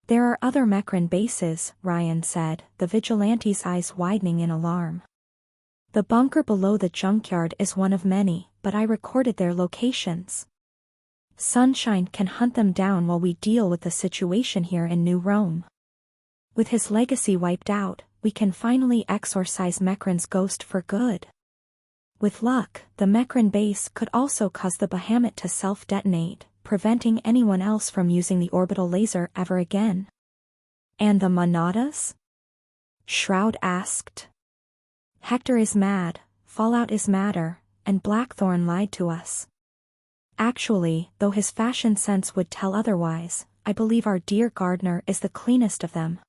There are other Mecran bases, Ryan said, the vigilante's eyes widening in alarm. The bunker below the junkyard is one of many, but I recorded their locations. Sunshine can hunt them down while we deal with the situation here in New Rome. With his legacy wiped out, we can finally exorcise Mecran's ghost for good. With luck, the Mecran base could also cause the Bahamut to self-detonate, preventing anyone else from using the orbital laser ever again. And the Monadas? Shroud asked. Hector is mad, Fallout is madder, and Blackthorn lied to us. Actually, though his fashion sense would tell otherwise, I believe our dear gardener is the cleanest of them.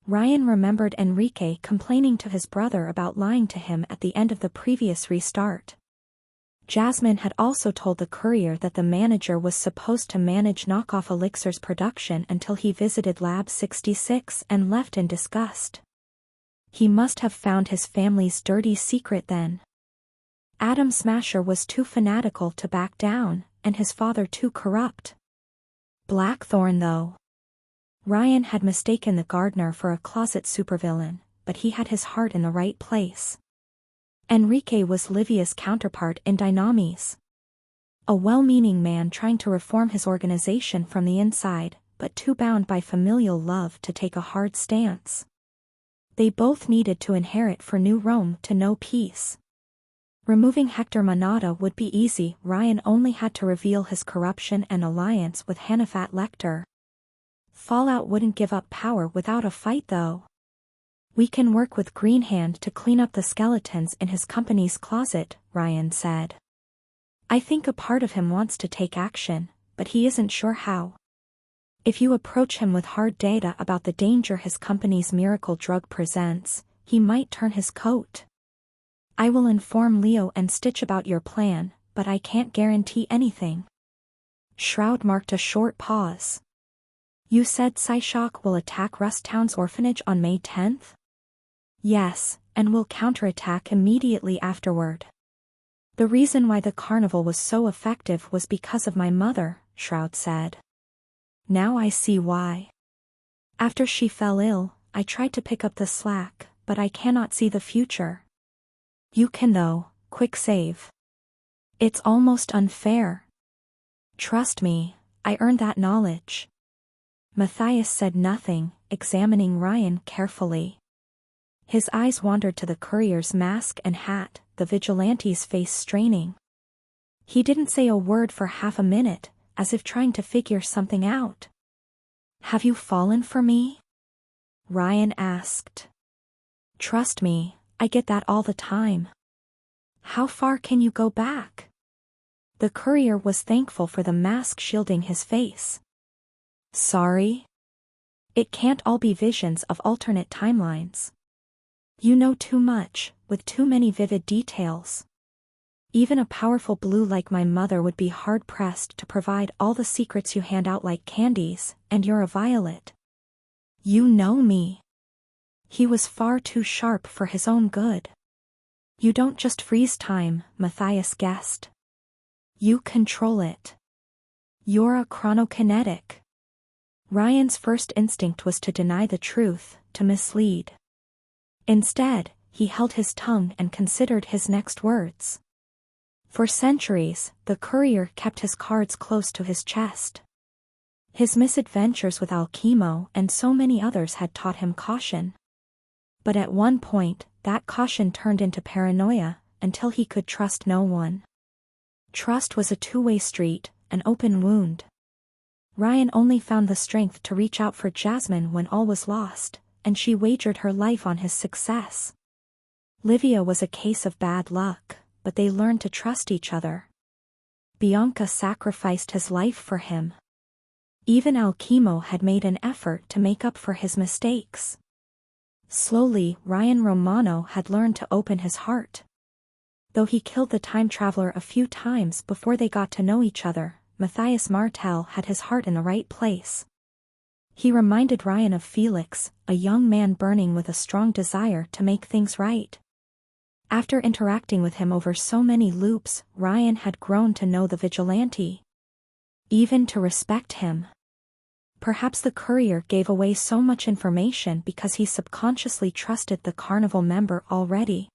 Ryan remembered Enrique complaining to his brother about lying to him at the end of the previous restart. Jasmine had also told the courier that the manager was supposed to manage knockoff elixirs production until he visited Lab 66 and left in disgust. He must have found his family's dirty secret then. Adam Smasher was too fanatical to back down, and his father too corrupt. Blackthorn though. Ryan had mistaken the gardener for a closet supervillain, but he had his heart in the right place. Enrique was Livia's counterpart in Dynamis. A well-meaning man trying to reform his organization from the inside, but too bound by familial love to take a hard stance. They both needed to inherit for New Rome to know peace. Removing Hector Monada would be easy. Ryan only had to reveal his corruption and alliance with Hannafat Lecter. Fallout wouldn't give up power without a fight though. We can work with Greenhand to clean up the skeletons in his company's closet, Ryan said. I think a part of him wants to take action, but he isn't sure how. If you approach him with hard data about the danger his company's miracle drug presents, he might turn his coat. I will inform Leo and Stitch about your plan, but I can't guarantee anything. Shroud marked a short pause. You said Psyshock will attack Rusttown's orphanage on May 10th? Yes, and will counterattack immediately afterward. The reason why the carnival was so effective was because of my mother, Shroud said. Now I see why. After she fell ill, I tried to pick up the slack, but I cannot see the future. You can though, quick save. It's almost unfair. Trust me, I earned that knowledge. Matthias said nothing, examining Ryan carefully. His eyes wandered to the courier's mask and hat, the vigilante's face straining. He didn't say a word for half a minute, as if trying to figure something out. Have you fallen for me? Ryan asked. Trust me, I get that all the time. How far can you go back? The courier was thankful for the mask shielding his face. Sorry? It can't all be visions of alternate timelines. You know too much, with too many vivid details. Even a powerful blue like my mother would be hard-pressed to provide all the secrets you hand out like candies, and you're a violet. You know me. He was far too sharp for his own good. You don't just freeze time, Matthias guessed. You control it. You're a chronokinetic. Ryan's first instinct was to deny the truth, to mislead. Instead, he held his tongue and considered his next words. For centuries, the courier kept his cards close to his chest. His misadventures with Alchemo and so many others had taught him caution. But at one point, that caution turned into paranoia, until he could trust no one. Trust was a two-way street, an open wound. Ryan only found the strength to reach out for Jasmine when all was lost, and she wagered her life on his success. Livia was a case of bad luck, but they learned to trust each other. Bianca sacrificed his life for him. Even Alchemo had made an effort to make up for his mistakes. Slowly, Ryan Romano had learned to open his heart. Though he killed the time traveler a few times before they got to know each other, Matthias Martel had his heart in the right place. He reminded Ryan of Felix, a young man burning with a strong desire to make things right. After interacting with him over so many loops, Ryan had grown to know the vigilante. Even to respect him. Perhaps the courier gave away so much information because he subconsciously trusted the carnival member already.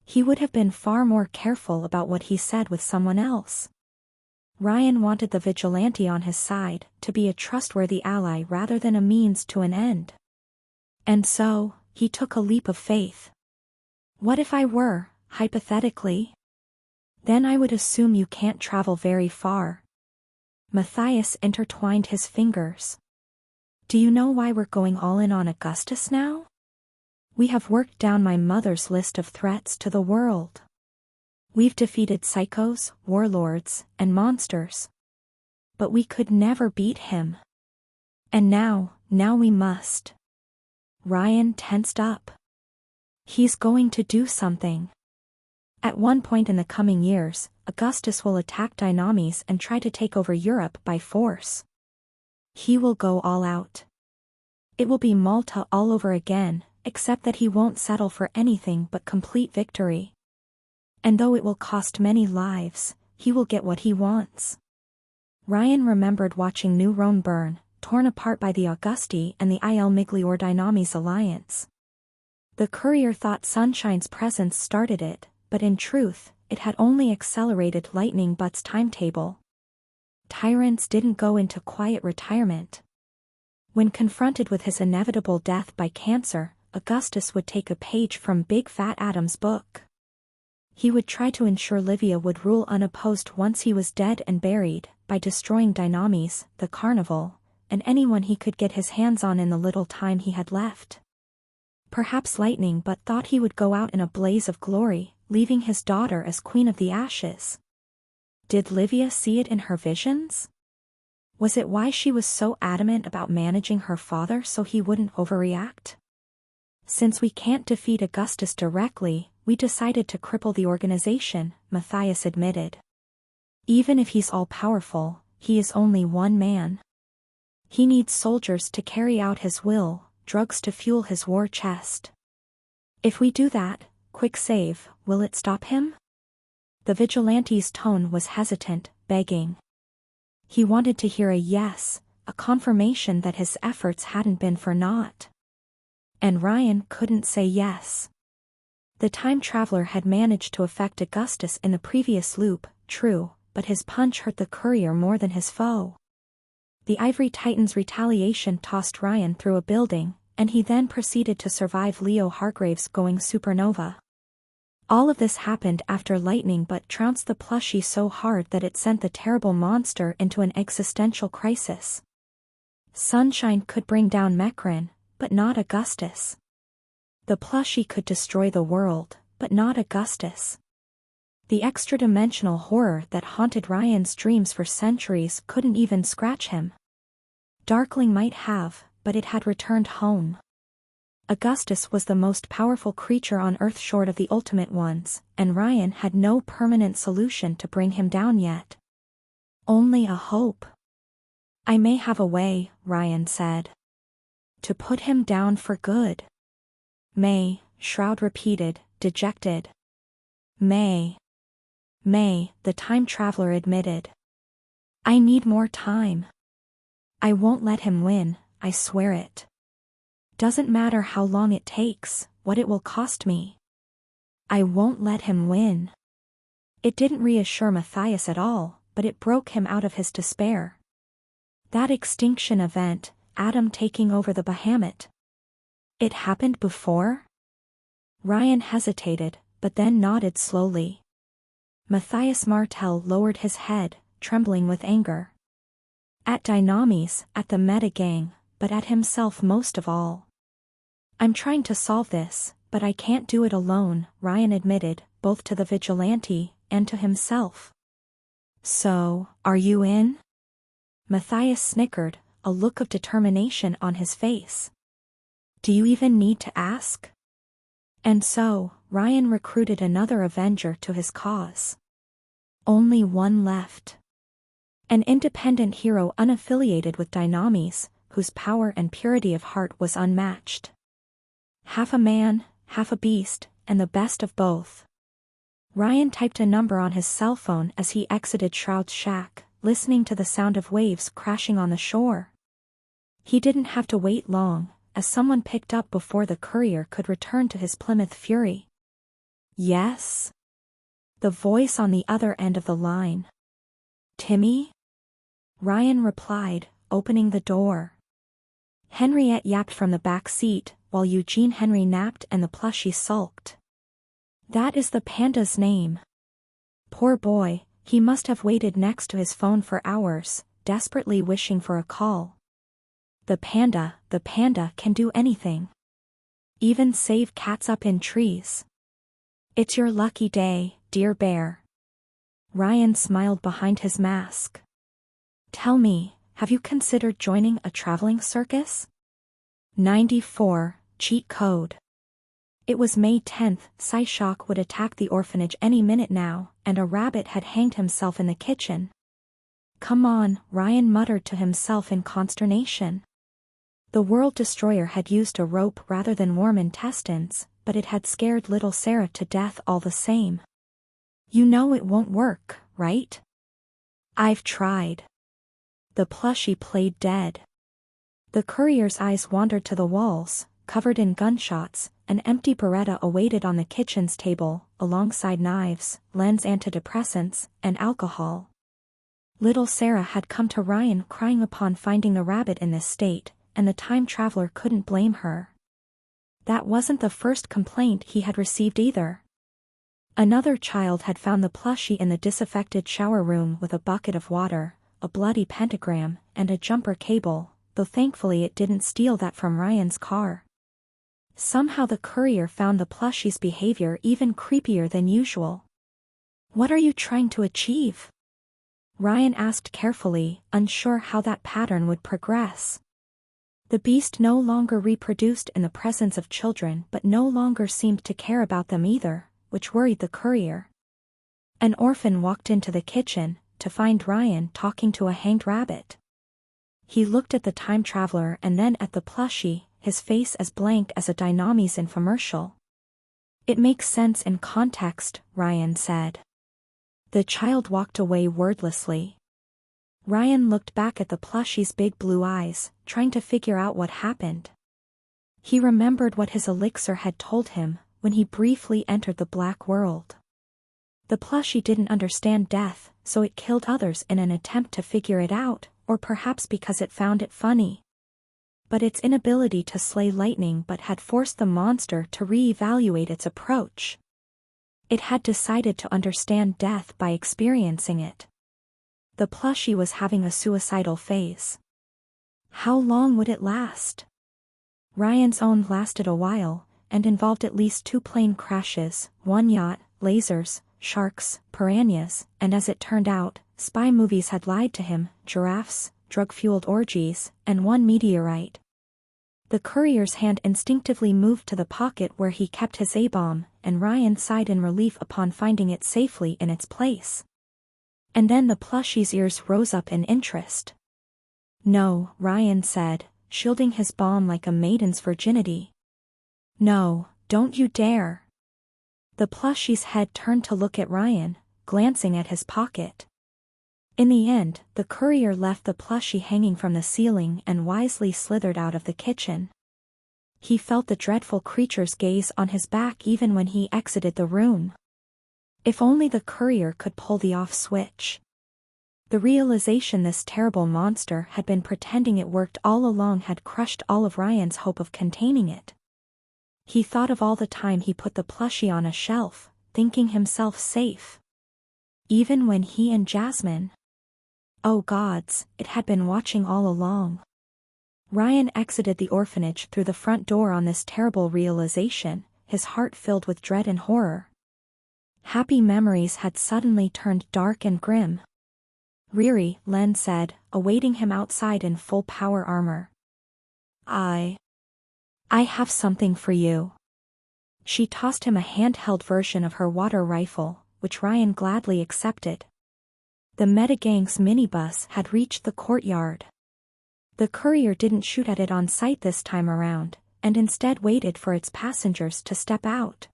He would have been far more careful about what he said with someone else. Ryan wanted the vigilante on his side, to be a trustworthy ally rather than a means to an end. And so, he took a leap of faith. What if I were, hypothetically? Then I would assume you can't travel very far. Matthias intertwined his fingers. Do you know why we're going all in on Augustus now? We have worked down my mother's list of threats to the world. We've defeated psychos, warlords, and monsters. But we could never beat him. And now we must. Ryan tensed up. He's going to do something. At one point in the coming years, Augustus will attack Dynamis and try to take over Europe by force. He will go all out. It will be Malta all over again, except that he won't settle for anything but complete victory. And though it will cost many lives, he will get what he wants. Ryan remembered watching New Rome burn, torn apart by the Augusti and the Il Miglior Dynamis alliance. The courier thought Sunshine's presence started it, but in truth, it had only accelerated Lightning Butt's timetable. Tyrants didn't go into quiet retirement. When confronted with his inevitable death by cancer, Augustus would take a page from Big Fat Adam's book. He would try to ensure Livia would rule unopposed once he was dead and buried, by destroying Dynamis, the carnival, and anyone he could get his hands on in the little time he had left. Perhaps Lightning Butt thought he would go out in a blaze of glory, leaving his daughter as Queen of the Ashes. Did Livia see it in her visions? Was it why she was so adamant about managing her father so he wouldn't overreact? Since we can't defeat Augustus directly, we decided to cripple the organization, Matthias admitted. Even if he's all-powerful, he is only one man. He needs soldiers to carry out his will, drugs to fuel his war chest. If we do that, quick save, will it stop him? The vigilante's tone was hesitant, begging. He wanted to hear a yes, a confirmation that his efforts hadn't been for naught. And Ryan couldn't say yes. The time traveler had managed to affect Augustus in the previous loop, true, but his punch hurt the courier more than his foe. The Ivory Titan's retaliation tossed Ryan through a building, and he then proceeded to survive Leo Hargrave's going supernova. All of this happened after Lightning Butt trounced the plushie so hard that it sent the terrible monster into an existential crisis. Sunshine could bring down Mecrin, but not Augustus. The plushie could destroy the world, but not Augustus. The extra-dimensional horror that haunted Ryan's dreams for centuries couldn't even scratch him. Darkling might have, but it had returned home. Augustus was the most powerful creature on Earth short of the Ultimate Ones, and Ryan had no permanent solution to bring him down yet. Only a hope. I may have a way, Ryan said. To put him down for good. May, Shroud repeated, dejected. May, the time traveler admitted. I need more time. I won't let him win, I swear it. Doesn't matter how long it takes, what it will cost me. I won't let him win. It didn't reassure Matthias at all, but it broke him out of his despair. That extinction event, Adam taking over the Bahamut. It happened before? Ryan hesitated, but then nodded slowly. Matthias Martel lowered his head, trembling with anger. At Dynamis, at the Meta Gang, but at himself most of all. I'm trying to solve this, but I can't do it alone, Ryan admitted, both to the vigilante and to himself. So, are you in? Matthias snickered, a look of determination on his face. Do you even need to ask? And so, Ryan recruited another Avenger to his cause. Only one left. An independent hero unaffiliated with Dynamis, whose power and purity of heart was unmatched. Half a man, half a beast, and the best of both. Ryan typed a number on his cell phone as he exited Shroud's shack, listening to the sound of waves crashing on the shore. He didn't have to wait long, as someone picked up before the courier could return to his Plymouth Fury. Yes? The voice on the other end of the line. Timmy? Ryan replied, opening the door. Henriette yapped from the back seat, while Eugene Henry napped and the plushie sulked. That is the panda's name. Poor boy, he must have waited next to his phone for hours, desperately wishing for a call. The panda can do anything. Even save cats up in trees. It's your lucky day, dear bear. Ryan smiled behind his mask. Tell me, have you considered joining a traveling circus? 94, cheat code. It was May 10th, Psyshock would attack the orphanage any minute now, and a rabbit had hanged himself in the kitchen. Come on, Ryan muttered to himself in consternation. The World Destroyer had used a rope rather than warm intestines, but it had scared little Sarah to death all the same. You know it won't work, right? I've tried. The plushie played dead. The courier's eyes wandered to the walls, covered in gunshots. An empty Beretta awaited on the kitchen's table, alongside knives, lens antidepressants, and alcohol. Little Sarah had come to Ryan crying upon finding the rabbit in this state, and the time traveler couldn't blame her. That wasn't the first complaint he had received either. Another child had found the plushie in the disaffected shower room with a bucket of water, a bloody pentagram, and a jumper cable, though thankfully it didn't steal that from Ryan's car. Somehow the courier found the plushie's behavior even creepier than usual. What are you trying to achieve? Ryan asked carefully, unsure how that pattern would progress. The beast no longer reproduced in the presence of children but no longer seemed to care about them either, which worried the courier. An orphan walked into the kitchen, to find Ryan talking to a hanged rabbit. He looked at the time traveler and then at the plushie, his face as blank as a Dynamy's infomercial. It makes sense in context, Ryan said. The child walked away wordlessly. Ryan looked back at the plushie's big blue eyes, trying to figure out what happened. He remembered what his elixir had told him, when he briefly entered the black world. The plushie didn't understand death, so it killed others in an attempt to figure it out, or perhaps because it found it funny. But its inability to slay lightning had forced the monster to re-evaluate its approach. It had decided to understand death by experiencing it. The plushie was having a suicidal phase. How long would it last? Ryan's own lasted a while, and involved at least 2 plane crashes, 1 yacht, lasers, sharks, piranhas, and as it turned out, spy movies had lied to him, giraffes, drug-fueled orgies, and 1 meteorite. The courier's hand instinctively moved to the pocket where he kept his A-bomb, and Ryan sighed in relief upon finding it safely in its place. And then the plushie's ears rose up in interest. No, Ryan said, shielding his bomb like a maiden's virginity. No, don't you dare. The plushie's head turned to look at Ryan, glancing at his pocket. In the end, the courier left the plushie hanging from the ceiling and wisely slithered out of the kitchen. He felt the dreadful creature's gaze on his back even when he exited the room. If only the courier could pull the off switch. The realization this terrible monster had been pretending it worked all along had crushed all of Ryan's hope of containing it. He thought of all the time he put the plushie on a shelf, thinking himself safe. Even when he and Jasmine. Oh gods, it had been watching all along. Ryan exited the orphanage through the front door on this terrible realization, his heart filled with dread and horror. Happy memories had suddenly turned dark and grim. Riri, Len said, awaiting him outside in full power armor. I have something for you. She tossed him a handheld version of her water rifle, which Ryan gladly accepted. The Metagang's minibus had reached the courtyard. The courier didn't shoot at it on sight this time around, and instead waited for its passengers to step out.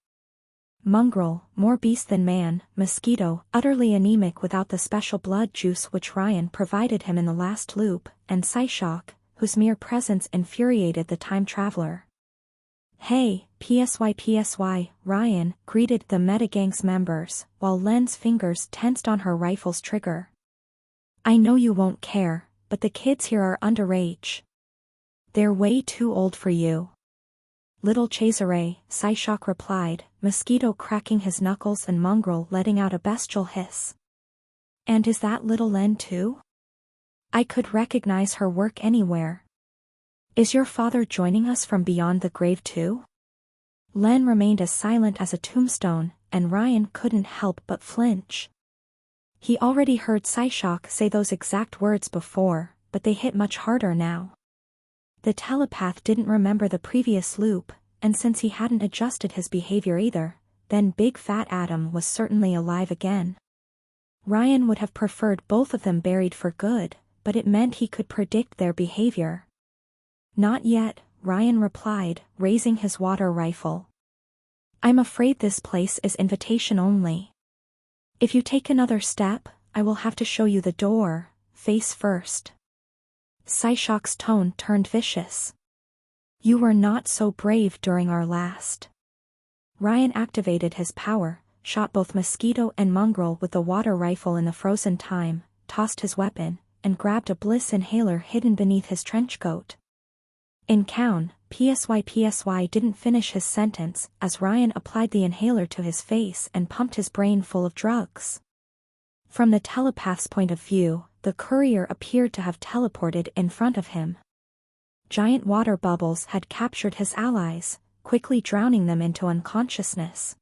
Mongrel, more beast than man, Mosquito, utterly anemic without the special blood juice which Ryan provided him in the last loop, and Psyshock, whose mere presence infuriated the time traveler. "Hey, PSY, Ryan," greeted the Metagang's members, while Len's fingers tensed on her rifle's trigger. "I know you won't care, but the kids here are underage. They're way too old for you." "Little Cesare," Psyshock replied, Mosquito cracking his knuckles and Mongrel letting out a bestial hiss. "And is that little Len too? I could recognize her work anywhere. Is your father joining us from beyond the grave too?" Len remained as silent as a tombstone, and Ryan couldn't help but flinch. He already heard Psyshock say those exact words before, but they hit much harder now. The telepath didn't remember the previous loop, and since he hadn't adjusted his behavior either, then Big Fat Adam was certainly alive again. Ryan would have preferred both of them buried for good, but it meant he could predict their behavior. "Not yet," Ryan replied, raising his water rifle. "I'm afraid this place is invitation only. If you take another step, I will have to show you the door, face first." Psyshock's tone turned vicious. "You were not so brave during our last." Ryan activated his power, shot both Mosquito and Mongrel with the water rifle in the frozen time, tossed his weapon, and grabbed a bliss inhaler hidden beneath his trenchcoat. In Cown, PSY didn't finish his sentence as Ryan applied the inhaler to his face and pumped his brain full of drugs. From the telepath's point of view, the courier appeared to have teleported in front of him. Giant water bubbles had captured his allies, quickly drowning them into unconsciousness.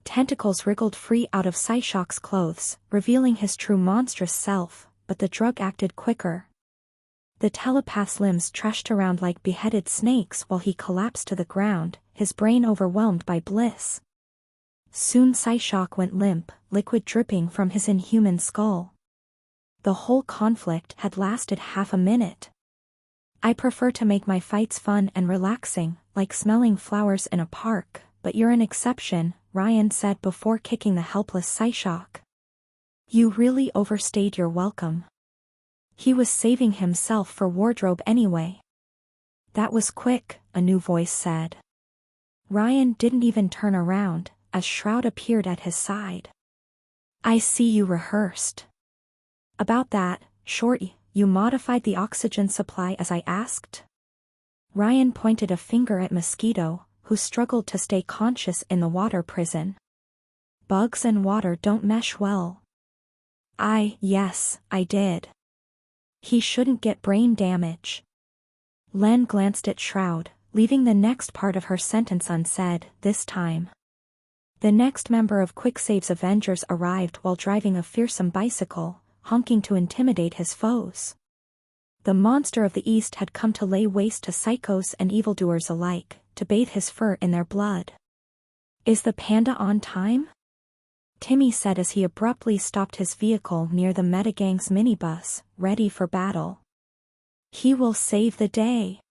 Tentacles wriggled free out of Psyshock's clothes, revealing his true monstrous self, but the drug acted quicker. The telepath's limbs trashed around like beheaded snakes while he collapsed to the ground, his brain overwhelmed by bliss. Soon Psyshock went limp, liquid dripping from his inhuman skull. The whole conflict had lasted half a minute. "I prefer to make my fights fun and relaxing, like smelling flowers in a park, but you're an exception," Ryan said before kicking the helpless Psyshock. "You really overstayed your welcome." He was saving himself for wardrobe anyway. "That was quick," a new voice said. Ryan didn't even turn around, as Shroud appeared at his side. "I see you rehearsed. About that, Shorty, you modified the oxygen supply as I asked?" Ryan pointed a finger at Mosquito, who struggled to stay conscious in the water prison. "Bugs and water don't mesh well." Yes, I did. He shouldn't get brain damage." Len glanced at Shroud, leaving the next part of her sentence unsaid, this time. The next member of Quicksave's Avengers arrived while driving a fearsome bicycle, honking to intimidate his foes. The monster of the East had come to lay waste to psychos and evildoers alike, to bathe his fur in their blood. "Is the panda on time?" Timmy said as he abruptly stopped his vehicle near the Metagang's minibus, ready for battle. "He will save the day."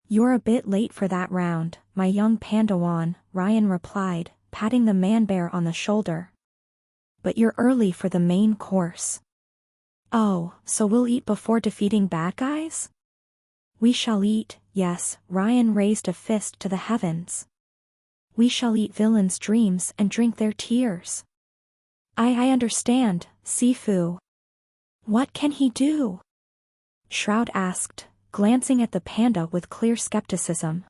"You're a bit late for that round, my young Pandawan," Ryan replied, patting the man-bear on the shoulder. "But you're early for the main course." "Oh, so we'll eat before defeating bad guys?" "We shall eat, yes," Ryan raised a fist to the heavens. "We shall eat villains' dreams and drink their tears." I understand, Sifu. What can he do?" Shroud asked, glancing at the panda with clear skepticism.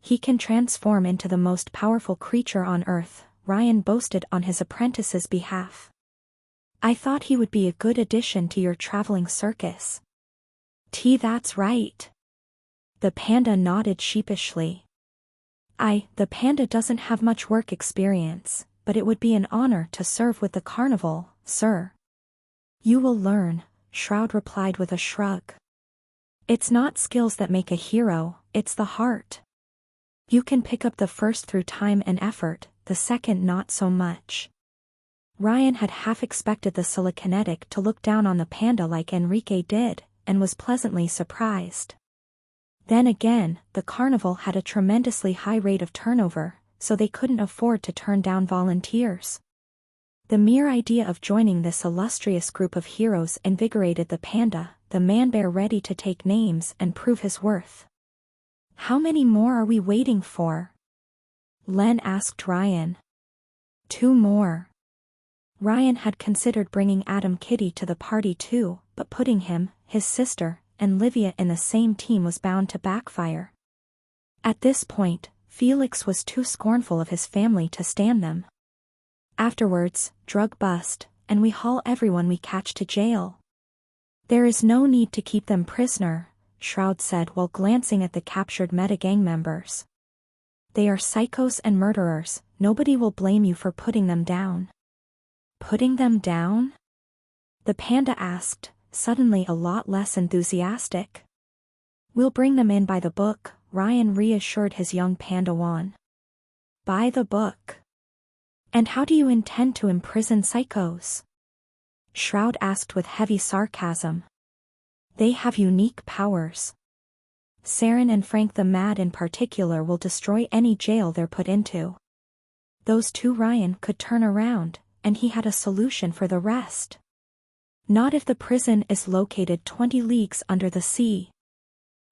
"He can transform into the most powerful creature on Earth," Ryan boasted on his apprentice's behalf. "I thought he would be a good addition to your traveling circus." That's right." The panda nodded sheepishly. The panda doesn't have much work experience, but it would be an honor to serve with the carnival, sir." "You will learn," Shroud replied with a shrug. "It's not skills that make a hero, it's the heart. You can pick up the first through time and effort, the second not so much." Ryan had half expected the Silikinetic to look down on the panda like Enrique did, and was pleasantly surprised. Then again, the carnival had a tremendously high rate of turnover, so they couldn't afford to turn down volunteers. The mere idea of joining this illustrious group of heroes invigorated the panda, the man-bear ready to take names and prove his worth. How many more are we waiting for? Len asked Ryan. 2 more. Ryan had considered bringing Adam Kitty to the party too, but putting him, his sister, and Livia in the same team was bound to backfire. At this point, Felix was too scornful of his family to stand them. Afterwards, drug bust, and we haul everyone we catch to jail. There is no need to keep them prisoner, Shroud said while glancing at the captured meta-gang members. They are psychos and murderers, nobody will blame you for putting them down. Putting them down? The panda asked, suddenly a lot less enthusiastic. We'll bring them in by the book, Ryan reassured his young Padawan. By the book? And how do you intend to imprison psychos? Shroud asked with heavy sarcasm. They have unique powers. Saren and Frank the Mad in particular will destroy any jail they're put into. Those 2 Ryan could turn around, and he had a solution for the rest. Not if the prison is located 20 leagues under the sea.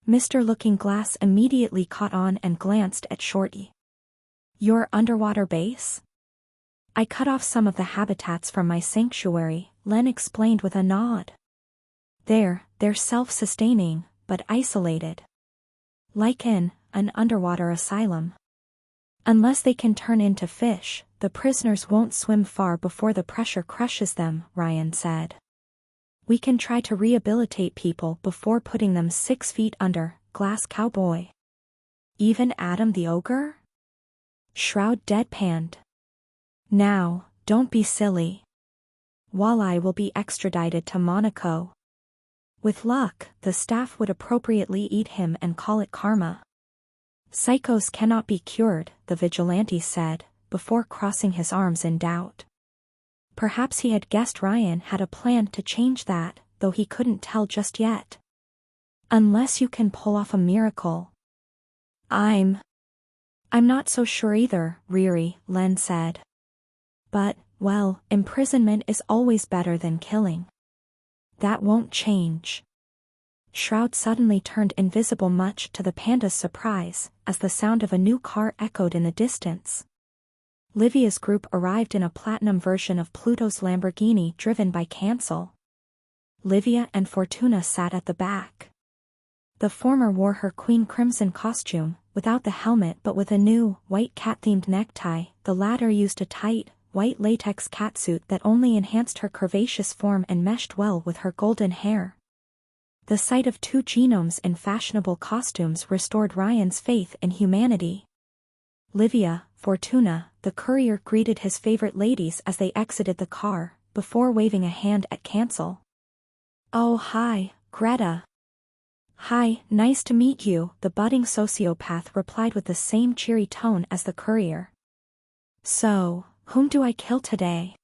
Mr. Looking Glass immediately caught on and glanced at Shorty. Your underwater base? I cut off some of the habitats from my sanctuary, Len explained with a nod. They're self-sustaining, but isolated. Like in an underwater asylum. Unless they can turn into fish, the prisoners won't swim far before the pressure crushes them, Ryan said. We can try to rehabilitate people before putting them 6 feet under, Glass Cowboy. Even Adam the Ogre? Shroud deadpanned. Now, don't be silly. Walleye will be extradited to Monaco. With luck, the staff would appropriately eat him and call it karma. Psychos cannot be cured, the vigilante said, before crossing his arms in doubt. Perhaps he had guessed Ryan had a plan to change that, though he couldn't tell just yet. Unless you can pull off a miracle. I'm not so sure either, Riri, Len said. But, well, imprisonment is always better than killing. That won't change. Shroud suddenly turned invisible much to the panda's surprise, as the sound of a new car echoed in the distance. Livia's group arrived in a platinum version of Pluto's Lamborghini driven by Cancel. Livia and Fortuna sat at the back. The former wore her Queen Crimson costume, without the helmet but with a new, white cat-themed necktie. The latter used a tight, white latex catsuit that only enhanced her curvaceous form and meshed well with her golden hair. The sight of 2 genomes in fashionable costumes restored Ryan's faith in humanity. Livia, Fortuna, the courier greeted his favorite ladies as they exited the car, before waving a hand at Cancel. Oh hi, Greta. Hi, nice to meet you, the budding sociopath replied with the same cheery tone as the courier. So, whom do I kill today?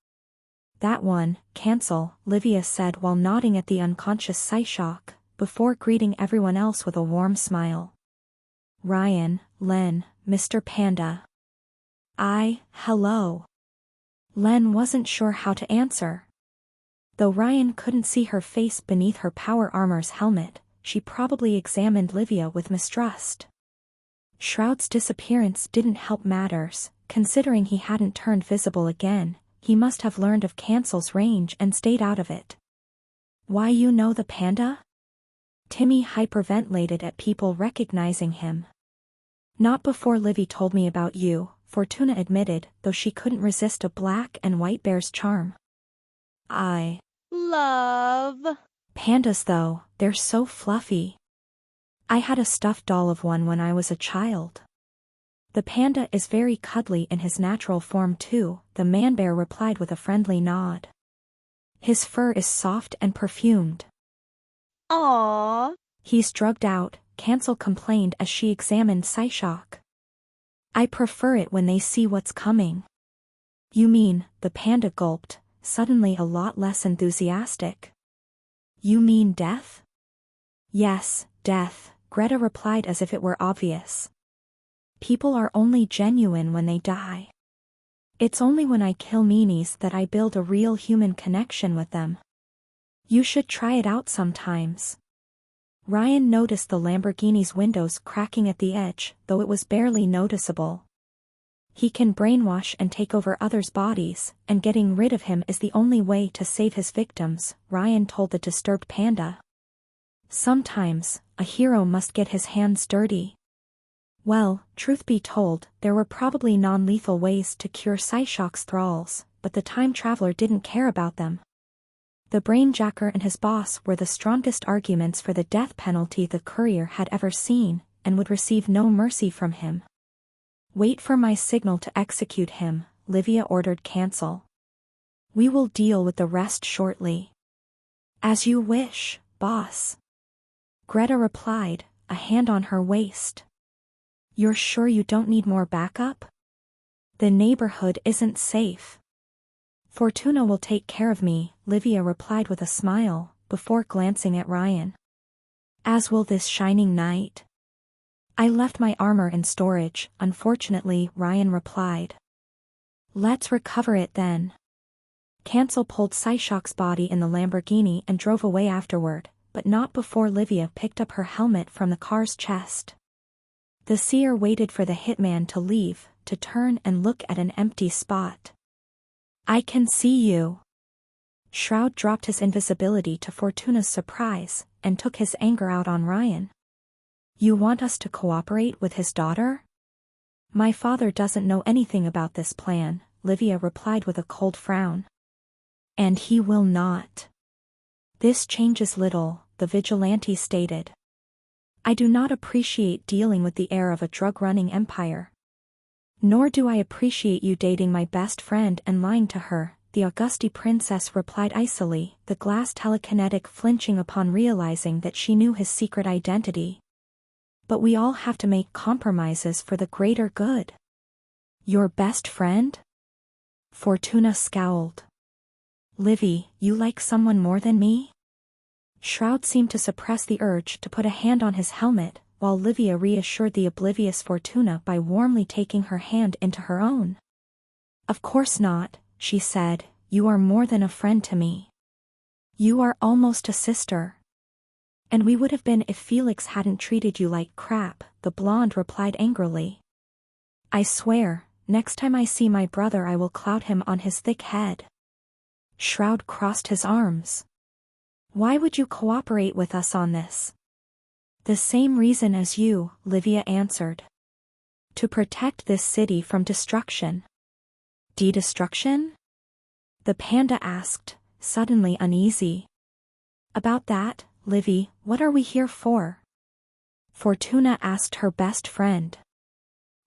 That one, Cancel, Livia said while nodding at the unconscious Psyshock, before greeting everyone else with a warm smile. Ryan, Len, Mr. Panda. Hello. Len wasn't sure how to answer. Though Ryan couldn't see her face beneath her power armor's helmet, she probably examined Livia with mistrust. Shroud's disappearance didn't help matters, considering he hadn't turned visible again. He must have learned of Cancel's range and stayed out of it. Why you know the panda? Timmy hyperventilated at people recognizing him. Not before Livy told me about you, Fortuna admitted, though she couldn't resist a black and white bear's charm. I love pandas though, they're so fluffy. I had a stuffed doll of one when I was a child. The panda is very cuddly in his natural form too, the man-bear replied with a friendly nod. His fur is soft and perfumed. Aww. He's drugged out, Cancel complained as she examined Psyshock. I prefer it when they see what's coming. You mean, the panda gulped, suddenly a lot less enthusiastic. You mean death? Yes, death, Greta replied as if it were obvious. People are only genuine when they die. It's only when I kill meanies that I build a real human connection with them. You should try it out sometimes. Ryan noticed the Lamborghini's windows cracking at the edge, though it was barely noticeable. He can brainwash and take over others' bodies, and getting rid of him is the only way to save his victims, Ryan told the disturbed panda. Sometimes, a hero must get his hands dirty. Well, truth be told, there were probably non-lethal ways to cure Psyshock's thralls, but the time traveler didn't care about them. The brainjacker and his boss were the strongest arguments for the death penalty the courier had ever seen, and would receive no mercy from him. Wait for my signal to execute him, Livia ordered. Cancel. We will deal with the rest shortly. As you wish, boss. Greta replied, a hand on her waist. You're sure you don't need more backup? The neighborhood isn't safe. Fortuna will take care of me, Livia replied with a smile, before glancing at Ryan. As will this shining knight. I left my armor in storage, unfortunately, Ryan replied. Let's recover it then. Cancel pulled Psyshock's body in the Lamborghini and drove away afterward, but not before Livia picked up her helmet from the car's chest. The seer waited for the hitman to leave, to turn and look at an empty spot. I can see you. Shroud dropped his invisibility to Fortuna's surprise, and took his anger out on Ryan. You want us to cooperate with his daughter? My father doesn't know anything about this plan, Livia replied with a cold frown. And he will not. This changes little, the vigilante stated. I do not appreciate dealing with the heir of a drug-running empire. Nor do I appreciate you dating my best friend and lying to her, the Augusti princess replied icily, the glass telekinetic flinching upon realizing that she knew his secret identity. But we all have to make compromises for the greater good. Your best friend? Fortuna scowled. Livy, you like someone more than me? Shroud seemed to suppress the urge to put a hand on his helmet, while Livia reassured the oblivious Fortuna by warmly taking her hand into her own. Of course not, she said, you are more than a friend to me. You are almost a sister. And we would have been if Felix hadn't treated you like crap, the blonde replied angrily. I swear, next time I see my brother I will clout him on his thick head. Shroud crossed his arms. Why would you cooperate with us on this? The same reason as you, Livia answered. To protect this city from destruction. De-destruction? The panda asked, suddenly uneasy. About that, Livy, what are we here for? Fortuna asked her best friend.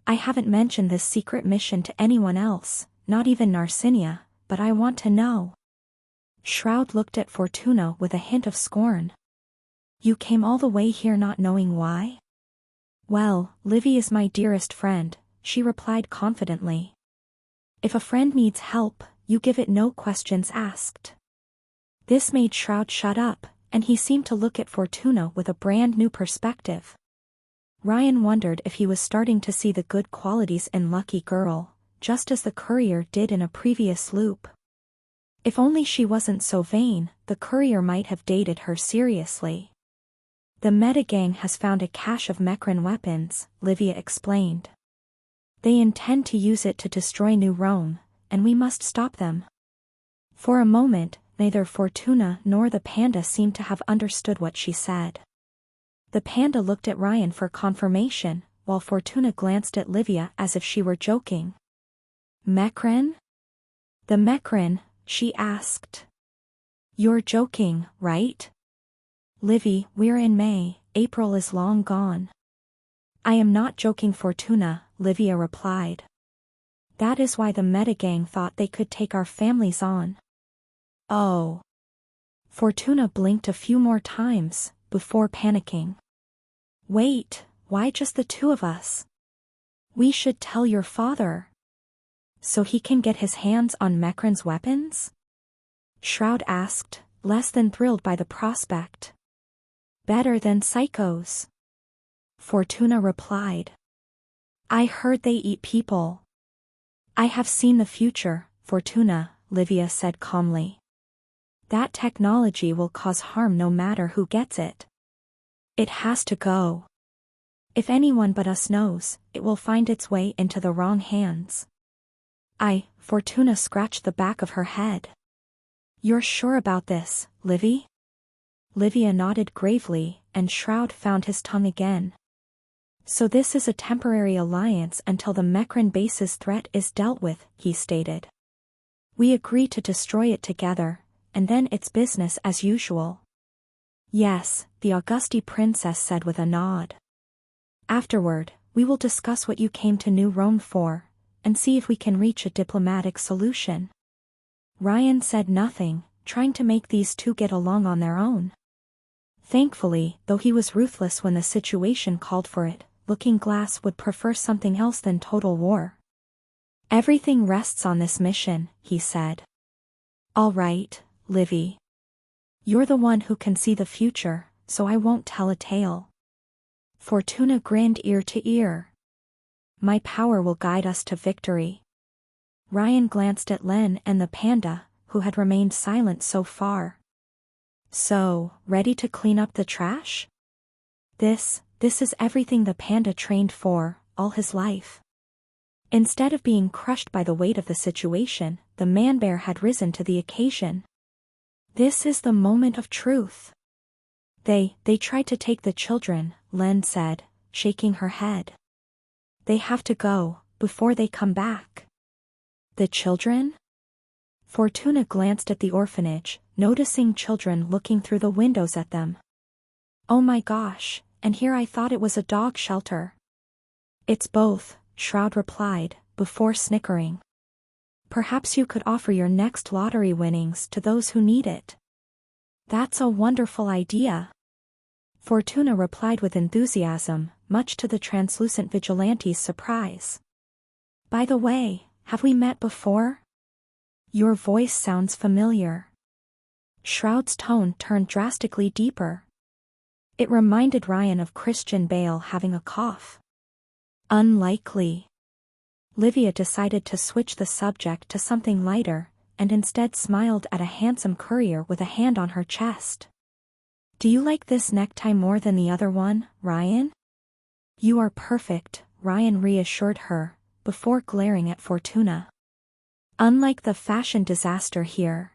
I haven't mentioned this secret mission to anyone else, not even Narcinia, but I want to know. Shroud looked at Fortuna with a hint of scorn. You came all the way here not knowing why? Well, Livy is my dearest friend, she replied confidently. If a friend needs help, you give it no questions asked. This made Shroud shut up, and he seemed to look at Fortuna with a brand new perspective. Ryan wondered if he was starting to see the good qualities in Lucky Girl, just as the courier did in a previous loop. If only she wasn't so vain, the courier might have dated her seriously. The Metagang has found a cache of Mecran weapons, Livia explained. They intend to use it to destroy New Rome, and we must stop them. For a moment, neither Fortuna nor the panda seemed to have understood what she said. The panda looked at Ryan for confirmation, while Fortuna glanced at Livia as if she were joking. Mecran? The Mecran, she asked. You're joking, right? Livy, we're in May, April is long gone. I am not joking, Fortuna, Livia replied. That is why the Metagang thought they could take our families on. Oh. Fortuna blinked a few more times, before panicking. Wait, why just the two of us? We should tell your father. So he can get his hands on Mecran's weapons? Shroud asked, less than thrilled by the prospect. Better than psychos. Fortuna replied. I heard they eat people. I have seen the future, Fortuna, Livia said calmly. That technology will cause harm no matter who gets it. It has to go. If anyone but us knows, it will find its way into the wrong hands. Fortuna scratched the back of her head. You're sure about this, Livy? Livia nodded gravely, and Shroud found his tongue again. So this is a temporary alliance until the Mecran base's threat is dealt with, he stated. We agree to destroy it together, and then it's business as usual. Yes, the Augusti princess said with a nod. Afterward, we will discuss what you came to New Rome for, and see if we can reach a diplomatic solution. Ryan said nothing, trying to make these two get along on their own. Thankfully, though he was ruthless when the situation called for it, Looking Glass would prefer something else than total war. Everything rests on this mission, he said. All right, Livy. You're the one who can see the future, so I won't tell a tale. Fortuna grinned ear to ear. My power will guide us to victory. Ryan glanced at Len and the panda, who had remained silent so far. So, ready to clean up the trash? This is everything the panda trained for, all his life. Instead of being crushed by the weight of the situation, the man-bear had risen to the occasion. This is the moment of truth. They tried to take the children, Len said, shaking her head. They have to go, before they come back. The children? Fortuna glanced at the orphanage, noticing children looking through the windows at them. Oh my gosh, and here I thought it was a dog shelter. It's both, Shroud replied, before snickering. Perhaps you could offer your next lottery winnings to those who need it. That's a wonderful idea. Fortuna replied with enthusiasm, much to the translucent vigilante's surprise. By the way, have we met before? Your voice sounds familiar. Shroud's tone turned drastically deeper. It reminded Ryan of Christian Bale having a cough. Unlikely. Livia decided to switch the subject to something lighter, and instead smiled at a handsome courier with a hand on her chest. Do you like this necktie more than the other one, Ryan? You are perfect, Ryan reassured her, before glaring at Fortuna. Unlike the fashion disaster here.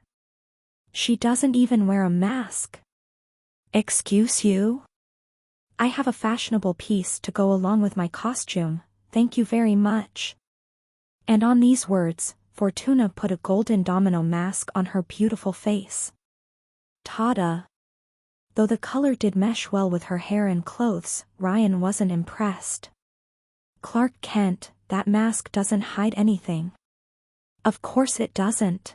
She doesn't even wear a mask. Excuse you? I have a fashionable piece to go along with my costume, thank you very much. And on these words, Fortuna put a golden domino mask on her beautiful face. Ta-da! Though the color did mesh well with her hair and clothes, Ryan wasn't impressed. Clark Kent, that mask doesn't hide anything. Of course it doesn't.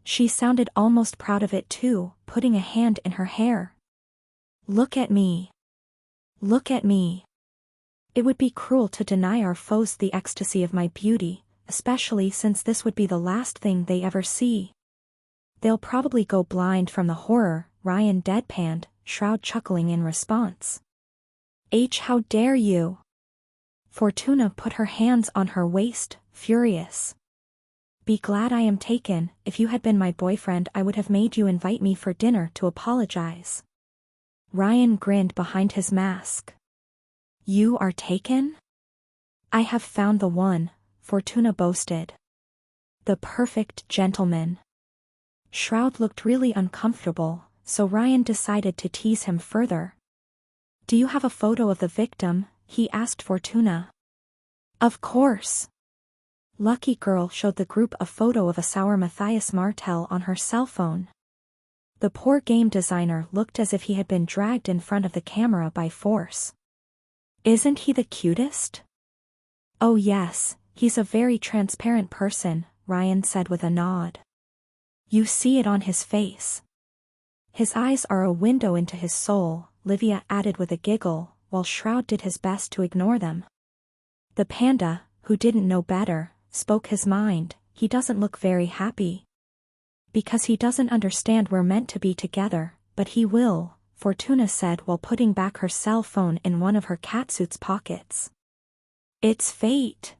She sounded almost proud of it too, putting a hand in her hair. Look at me. Look at me. It would be cruel to deny our foes the ecstasy of my beauty, especially since this would be the last thing they ever see. They'll probably go blind from the horror, Ryan deadpanned, Shroud chuckling in response. How dare you? Fortuna put her hands on her waist, furious. Be glad I am taken. If you had been my boyfriend I would have made you invite me for dinner to apologize. Ryan grinned behind his mask. You are taken? I have found the one, Fortuna boasted. The perfect gentleman. Shroud looked really uncomfortable, so Ryan decided to tease him further. Do you have a photo of the victim? He asked Fortuna. Of course. Lucky Girl showed the group a photo of a sour Matthias Martel on her cell phone. The poor game designer looked as if he had been dragged in front of the camera by force. Isn't he the cutest? Oh yes, he's a very transparent person, Ryan said with a nod. You see it on his face. His eyes are a window into his soul, Livia added with a giggle, while Shroud did his best to ignore them. The panda, who didn't know better, spoke his mind. He doesn't look very happy. Because he doesn't understand we're meant to be together, but he will, Fortuna said while putting back her cell phone in one of her catsuit's pockets. It's fate.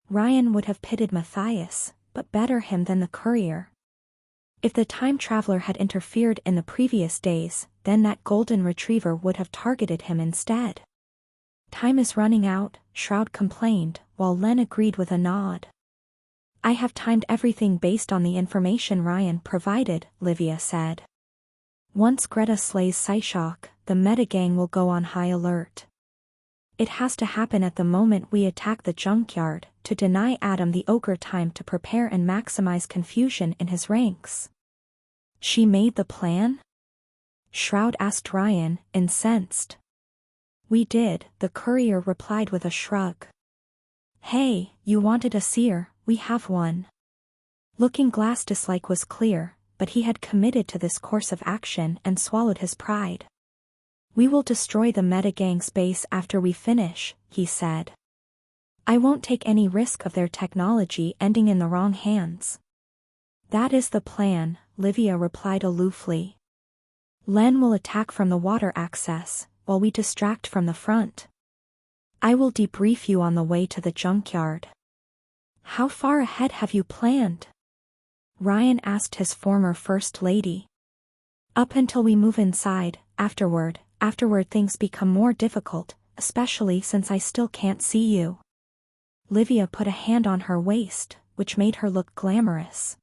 Ryan would have pitied Matthias, but better him than the courier. If the time traveler had interfered in the previous days, then that golden retriever would have targeted him instead. Time is running out, Shroud complained, while Len agreed with a nod. I have timed everything based on the information Ryan provided, Livia said. Once Greta slays Psyshock, the metagang will go on high alert. It has to happen at the moment we attack the junkyard, to deny Adam the ogre time to prepare and maximize confusion in his ranks. She made the plan? Shroud asked Ryan, incensed. We did, the courier replied with a shrug. Hey, you wanted a seer, we have one. Looking Glass dislike was clear, but he had committed to this course of action and swallowed his pride. We will destroy the metagang's base after we finish, he said. I won't take any risk of their technology ending in the wrong hands. That is the plan, Livia replied aloofly. Len will attack from the water access, while we distract from the front. I will debrief you on the way to the junkyard. How far ahead have you planned? Ryan asked his former first lady. Up until we move inside, afterward things become more difficult, especially since I still can't see you. Livia put a hand on her waist, which made her look glamorous.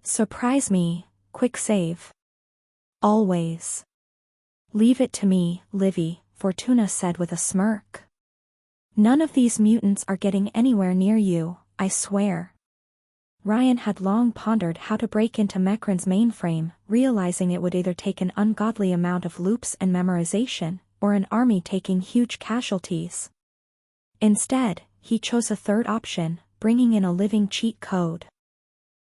Surprise me, quick save. Always. Leave it to me, Livy, Fortuna said with a smirk. None of these mutants are getting anywhere near you, I swear. Ryan had long pondered how to break into Mecran's mainframe, realizing it would either take an ungodly amount of loops and memorization, or an army taking huge casualties. Instead, he chose a third option, bringing in a living cheat code.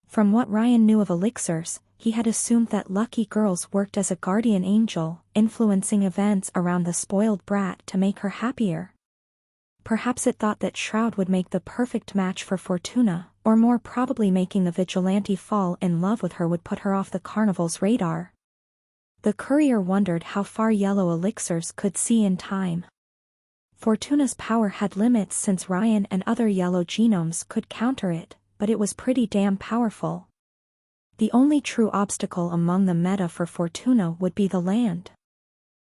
From what Ryan knew of elixirs, he had assumed that lucky girls worked as a guardian angel, influencing events around the spoiled brat to make her happier. Perhaps it thought that Shroud would make the perfect match for Fortuna, or more probably making the vigilante fall in love with her would put her off the carnival's radar. The courier wondered how far yellow elixirs could see in time. Fortuna's power had limits since Ryan and other yellow genomes could counter it, but it was pretty damn powerful. The only true obstacle among the meta for Fortuna would be the land.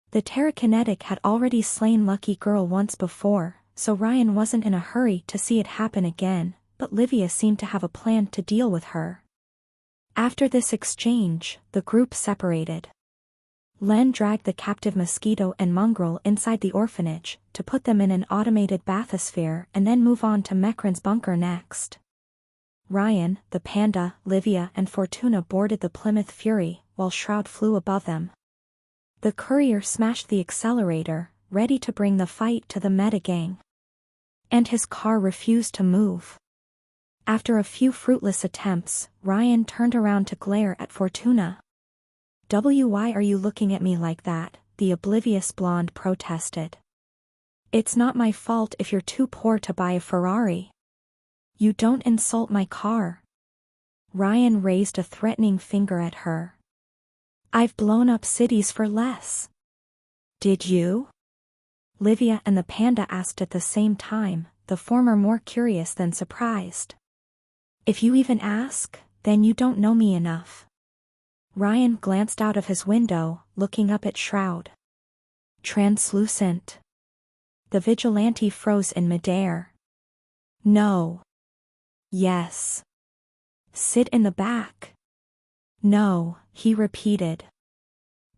The Terrakinetic had already slain Lucky Girl once before, so Ryan wasn't in a hurry to see it happen again, but Livia seemed to have a plan to deal with her. After this exchange, the group separated. Len dragged the captive mosquito and mongrel inside the orphanage, to put them in an automated bathysphere and then move on to Mecran's bunker next. Ryan, the panda, Livia and Fortuna boarded the Plymouth Fury, while Shroud flew above them. The courier smashed the accelerator, ready to bring the fight to the metagang. And his car refused to move. After a few fruitless attempts, Ryan turned around to glare at Fortuna. Why are you looking at me like that? The oblivious blonde protested. It's not my fault if you're too poor to buy a Ferrari. You don't insult my car. Ryan raised a threatening finger at her. I've blown up cities for less. Did you? Livia and the panda asked at the same time, the former more curious than surprised. If you even ask, then you don't know me enough. Ryan glanced out of his window, looking up at Shroud. Translucent. The vigilante froze in midair. No. Yes. Sit in the back. No, he repeated.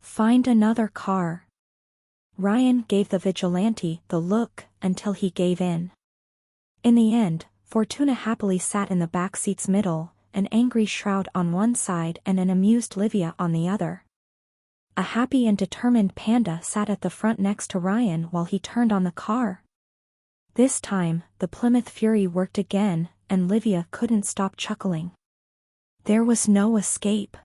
Find another car. Ryan gave the vigilante the look until he gave in. In the end, Fortuna happily sat in the back seat's middle, an angry Shroud on one side and an amused Livia on the other. A happy and determined panda sat at the front next to Ryan while he turned on the car. This time, the Plymouth Fury worked again, and Livia couldn't stop chuckling. There was no escape.